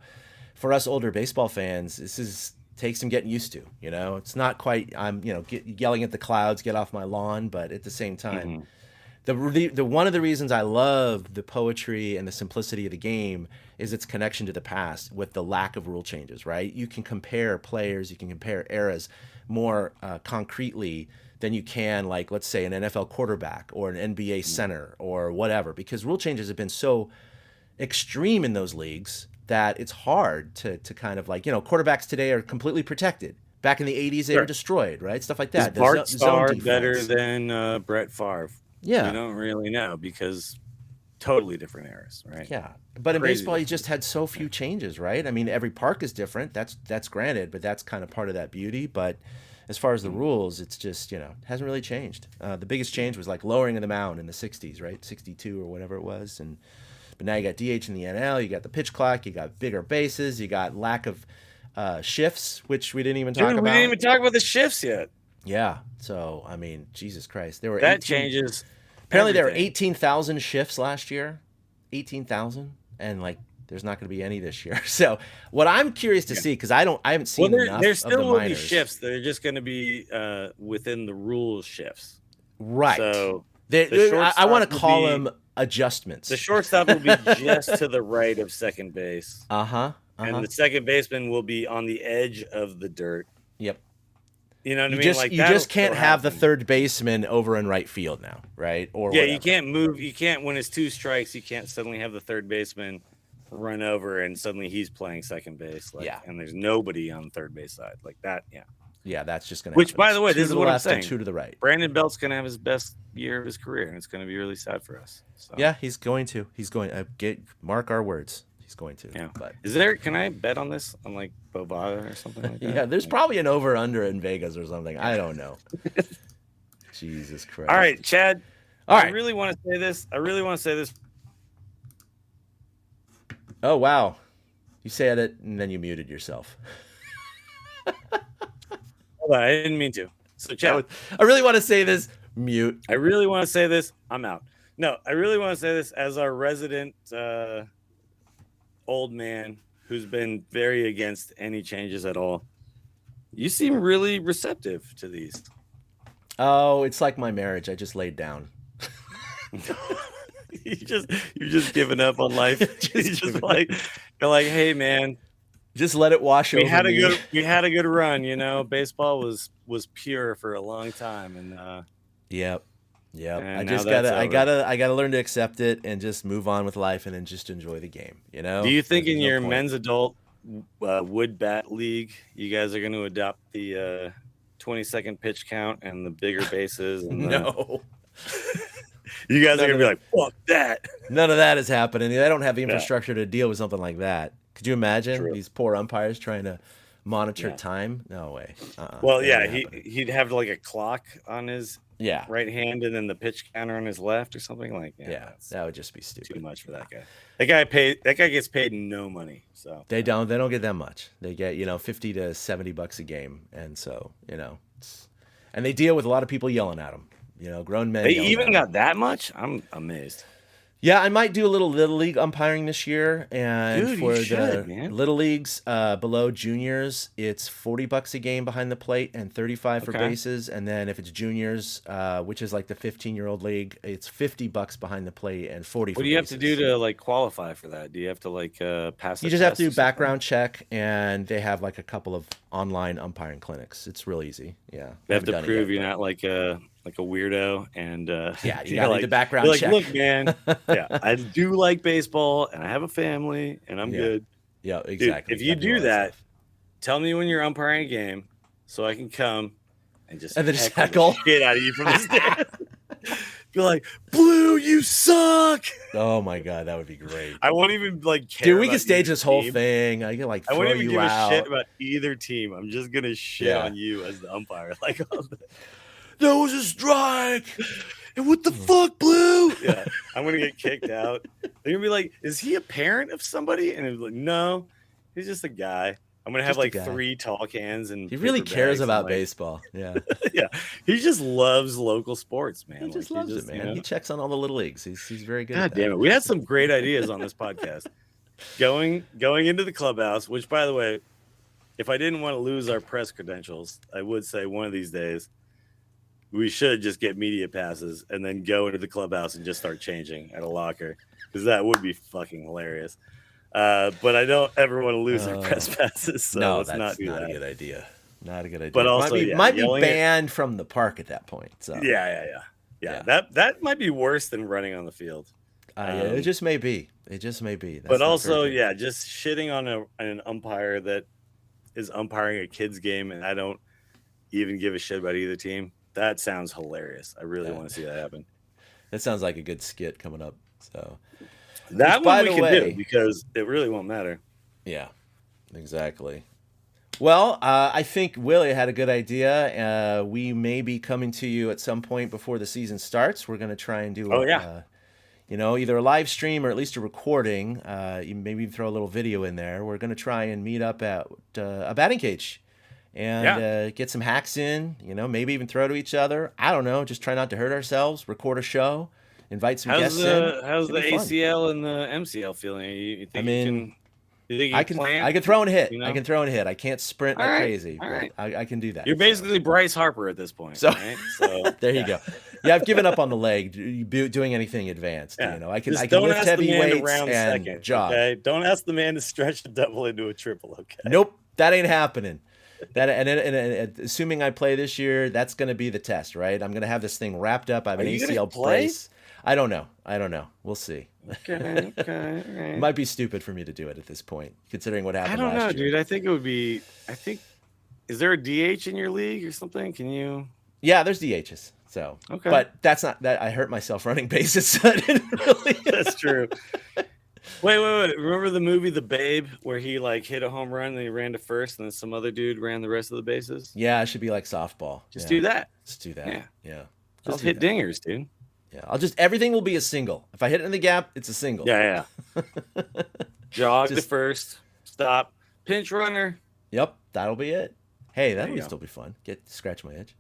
for us older baseball fans, this takes some getting used to. You know, it's not quite yelling at the clouds, get off my lawn, but at the same time, the one of the reasons I love the poetry and the simplicity of the game is its connection to the past with the lack of rule changes. Right? You can compare players, you can compare eras more concretely than you can, like, let's say, an NFL quarterback or an NBA center or whatever, because rule changes have been so extreme in those leagues that it's hard to kind of like, quarterbacks today are completely protected. Back in the 80s, they were destroyed, right? Stuff like that. Is Bart Starr better than Brett Favre? Yeah. We don't really know because totally different eras, right? Yeah. But in baseball, you just had so few changes, right? I mean, every park is different. That's granted, but that's kind of part of that beauty. But as far as the rules, it's just, it hasn't really changed. The biggest change was like lowering of the mound in the 60s, right? 62 or whatever it was. But now you got DH in the NL, you got the pitch clock, you got bigger bases, you got lack of shifts, which we didn't even talk about. We didn't even talk about the shifts yet. Yeah. So, I mean, Jesus Christ. That changes. Apparently there were 18,000 shifts last year. 18,000. And like, there's not going to be any this year. So what I'm curious to see, because I haven't seen enough there of still the will minors. be shifts. They're just going to be within the rules shifts. Right. So I want to call them adjustments. The shortstop will be just to the right of second base. And the second baseman will be on the edge of the dirt. Yep. You know what I mean? You just can't have the third baseman over in right field now, right? Or whatever. You can't move. You can't, when it's 2 strikes, you can't suddenly have the third baseman run over and suddenly he's playing second base. And there's nobody on the third base side like that. Yeah. Yeah, that's just going to happen. Which, by the way, this is what I'm saying. 2 to the right. Brandon Belt's going to have his best year of his career, and it's going to be really sad for us. So. Yeah, he's going to. Mark our words. He's going to. Yeah. But can I bet on this on like Bovada or something like that? Yeah, there's probably an over-under in Vegas or something. I don't know. Jesus Christ. All right, Chad. All right. I really want to say this. Oh, wow. You said it, and then you muted yourself. Hold on, I didn't mean to. So, Chad, I really want to say this. Mute. I really want to say this. I'm out. No, I really want to say this as our resident old man who's been very against any changes at all. You seem really receptive to these. Oh, it's like my marriage. I just laid down. You're just giving up on life. You're like, hey man, just let it wash over me. We had a good run, you know. Baseball was pure for a long time, and Yep. And I gotta learn to accept it and just move on with life and then just enjoy the game. You know. Do you think in your men's adult wood bat league, you guys are going to adopt the 20-second pitch count and the bigger bases? And no. You guys are going to be like, fuck that. None of that is happening. They don't have the infrastructure to deal with something like that. Could you imagine these poor umpires trying to monitor time? No way. Well, yeah, he'd have like a clock on his right hand and then the pitch counter on his left or something like that. Yeah, that would just be stupid. Too much for that guy. That guy gets paid no money. So they don't get that much. They get, $50 to $70 a game, and so and they deal with a lot of people yelling at them. Grown men. They even got that much? I'm amazed. Yeah, I might do a little Little League umpiring this year, and for the Little Leagues below juniors, it's $40 a game behind the plate and $35 for bases, and then if it's juniors, which is like the 15-year-old league, it's $50 behind the plate and 40. What do you have to do to like qualify for that? Do you have to like pass? You just have to do background check, and they have like a couple of online umpiring clinics. It's real easy. Yeah, you have to prove you're not like a weirdo, and you got the background check. Look, man, I do like baseball, and I have a family, and I'm good. Yeah, exactly. Dude, if you do that, tell me when you're umpiring a game, so I can come and just heckle the shit out of you from the stand. Be like, Blue, you suck. Oh my god, that would be great. I won't even like care. Dude, we can stage this whole thing. I can like throw you out. I won't even give a shit about either team. I'm just gonna shit on you as the umpire. Like, there was a strike. And what the fuck, Blue? Yeah, I'm gonna get kicked out. They're gonna be like, "Is he a parent of somebody?" And it's like, "No, he's just a guy." I'm gonna have like 3 tall cans, and he really cares about baseball. Yeah, yeah. He just loves local sports, man. He just loves it, man. He checks on all the little leagues. He's very good. God damn it, we had some great ideas on this podcast. Going into the clubhouse, which, by the way, if I didn't want to lose our press credentials, I would say one of these days we should just get media passes and then go into the clubhouse and just start changing at a locker, because that would be fucking hilarious. But I don't ever want to lose our press passes. So no, that's not a good idea. Not a good idea. But also, might be banned from the park at that point. So yeah. That might be worse than running on the field. It just may be. That's but also, just shitting on an umpire that is umpiring a kid's game, and I don't even give a shit about either team. That sounds hilarious. I really want to see that happen. That sounds like a good skit coming up. So that one we can do, because it really won't matter. Yeah, exactly. Well, I think Willie had a good idea. We may be coming to you at some point before the season starts. We're going to try and do either a live stream or at least a recording. Maybe throw a little video in there. We're going to try and meet up at a batting cage and get some hacks in, maybe even throw to each other. I don't know. Just try not to hurt ourselves. Record a show. Invite some guests in. How's the ACL and the MCL feeling? You think I can throw and hit. I can throw and hit. I can't sprint like crazy, but I can do that. You're basically Bryce Harper at this point. So, right? So there you go. Yeah, I've given up on the leg doing anything advanced. Yeah. I can lift heavy weights and jog. Okay? Don't ask the man to stretch a double into a triple. Okay. Nope, that ain't happening. And assuming I play this year, that's going to be the test, right? I'm going to have this thing wrapped up. I have an ACL brace. I don't know. We'll see. Okay. It might be stupid for me to do it at this point, considering what happened last year. I don't know, dude. I think it would be. Is there a DH in your league or something? Can you? Yeah, there's DHs. So, okay. But that's not that. I hurt myself running bases. So I didn't really. That's true. Wait. Remember the movie The Babe, where he like hit a home run and he ran to first, and then some other dude ran the rest of the bases? Yeah, it should be like softball. Just do that. Just do that. Yeah. Just hit dingers, dude. Yeah, everything will be a single. If I hit it in the gap, it's a single. Yeah. Jog to first, stop, pinch runner. Yep, that'll be it. Hey, that'll still be fun. Scratch my edge.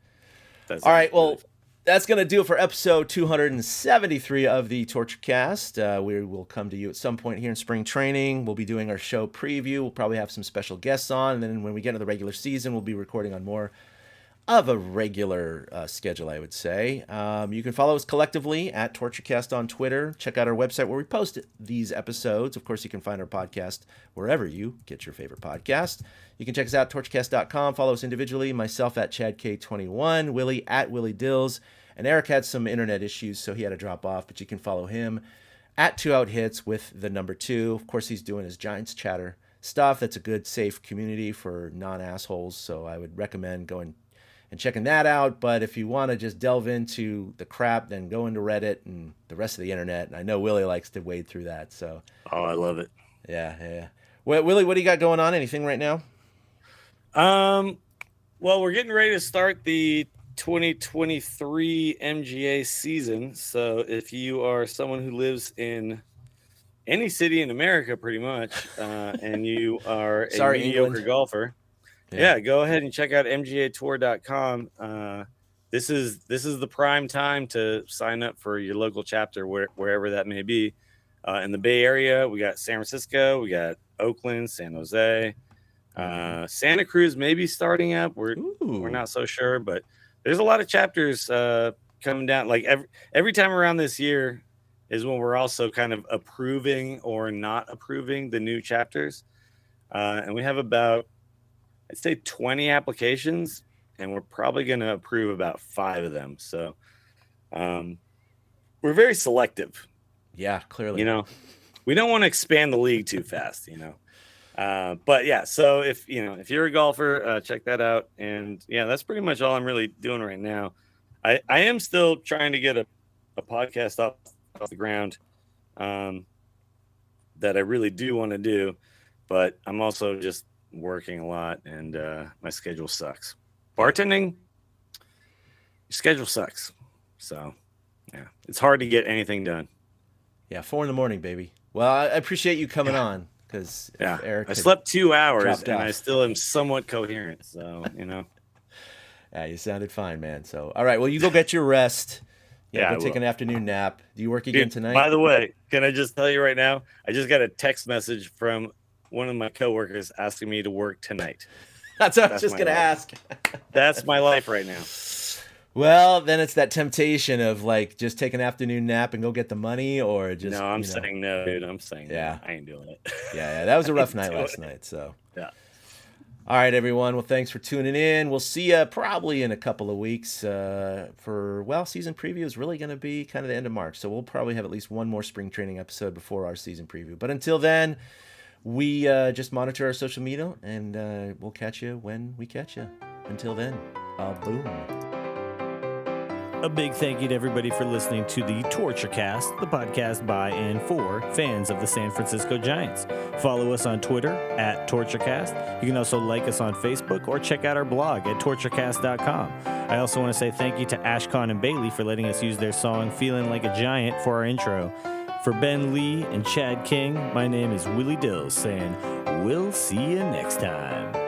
All right, well, that's going to do it for episode 273 of the Torture Cast. We will come to you at some point here in spring training. We'll be doing our show preview. We'll probably have some special guests on, and then when we get into the regular season, we'll be recording on more of a regular schedule, I would say. You can follow us collectively at TortureCast on Twitter. Check out our website where we post these episodes. Of course, you can find our podcast wherever you get your favorite podcast. You can check us out at torturecast.com. Follow us individually. Myself at ChadK21, Willie at Willie Dills, and Eric had some internet issues, so he had to drop off, but you can follow him at 2 Out Hits with the number 2. Of course, he's doing his Giants Chatter stuff. That's a good, safe community for non-assholes, so I would recommend going and checking that out. But if you want to just delve into the crap, then go into Reddit and the rest of the internet. And I know Willie likes to wade through that. So, oh, I love it. Yeah. Well, Willie, what do you got going on? Anything right now? Well, we're getting ready to start the 2023 MGA season. So if you are someone who lives in any city in America, pretty much, and you are a mediocre England. Golfer, yeah, go ahead and check out mgatour.com. This is the prime time to sign up for your local chapter, wherever that may be. In the Bay Area, we got San Francisco, we got Oakland, San Jose, Santa Cruz may be starting up. We're not so sure, but there's a lot of chapters coming down. Like every time around this year is when we're also kind of approving or not approving the new chapters, and we have about, I'd say, 20 applications, and we're probably going to approve about 5 of them. So we're very selective. Yeah, clearly. We don't want to expand the league too fast, But yeah, so if you're a golfer, check that out. And yeah, that's pretty much all I'm really doing right now. I am still trying to get a podcast off the ground that I really do want to do, but I'm also just working a lot, and my schedule sucks. Bartending, your schedule sucks. So yeah, it's hard to get anything done. Yeah, 4 a.m, baby. Well, I appreciate you coming on, because Eric, I slept 2 hours and I still am somewhat coherent. So yeah, you sounded fine, man. So all right, well, you go get your rest. Go take an afternoon nap. Do you work again tonight? By the way, can I just tell you right now? I just got a text message from one of my coworkers asking me to work tonight. That's what I was just going to ask. That's my life right now. Well, then it's that temptation of just take an afternoon nap and go get the money, or just. No, I'm saying no, dude. I'm saying no. I ain't doing it. Yeah, that was a rough night last night. So. Yeah. All right, everyone. Well, thanks for tuning in. We'll see you probably in a couple of weeks for season preview is really going to be kind of the end of March. So we'll probably have at least one more spring training episode before our season preview. But until then, we just monitor our social media, and we'll catch you when we catch you. Until then, boom. A big thank you to everybody for listening to the TortureCast, the podcast by and for fans of the San Francisco Giants. Follow us on Twitter at TortureCast. You can also like us on Facebook or check out our blog at torturecast.com. I also want to say thank you to Ashcon and Bailey for letting us use their song Feeling Like a Giant for our intro. For Ben Lee and Chad King, my name is Willie Dills, saying we'll see you next time.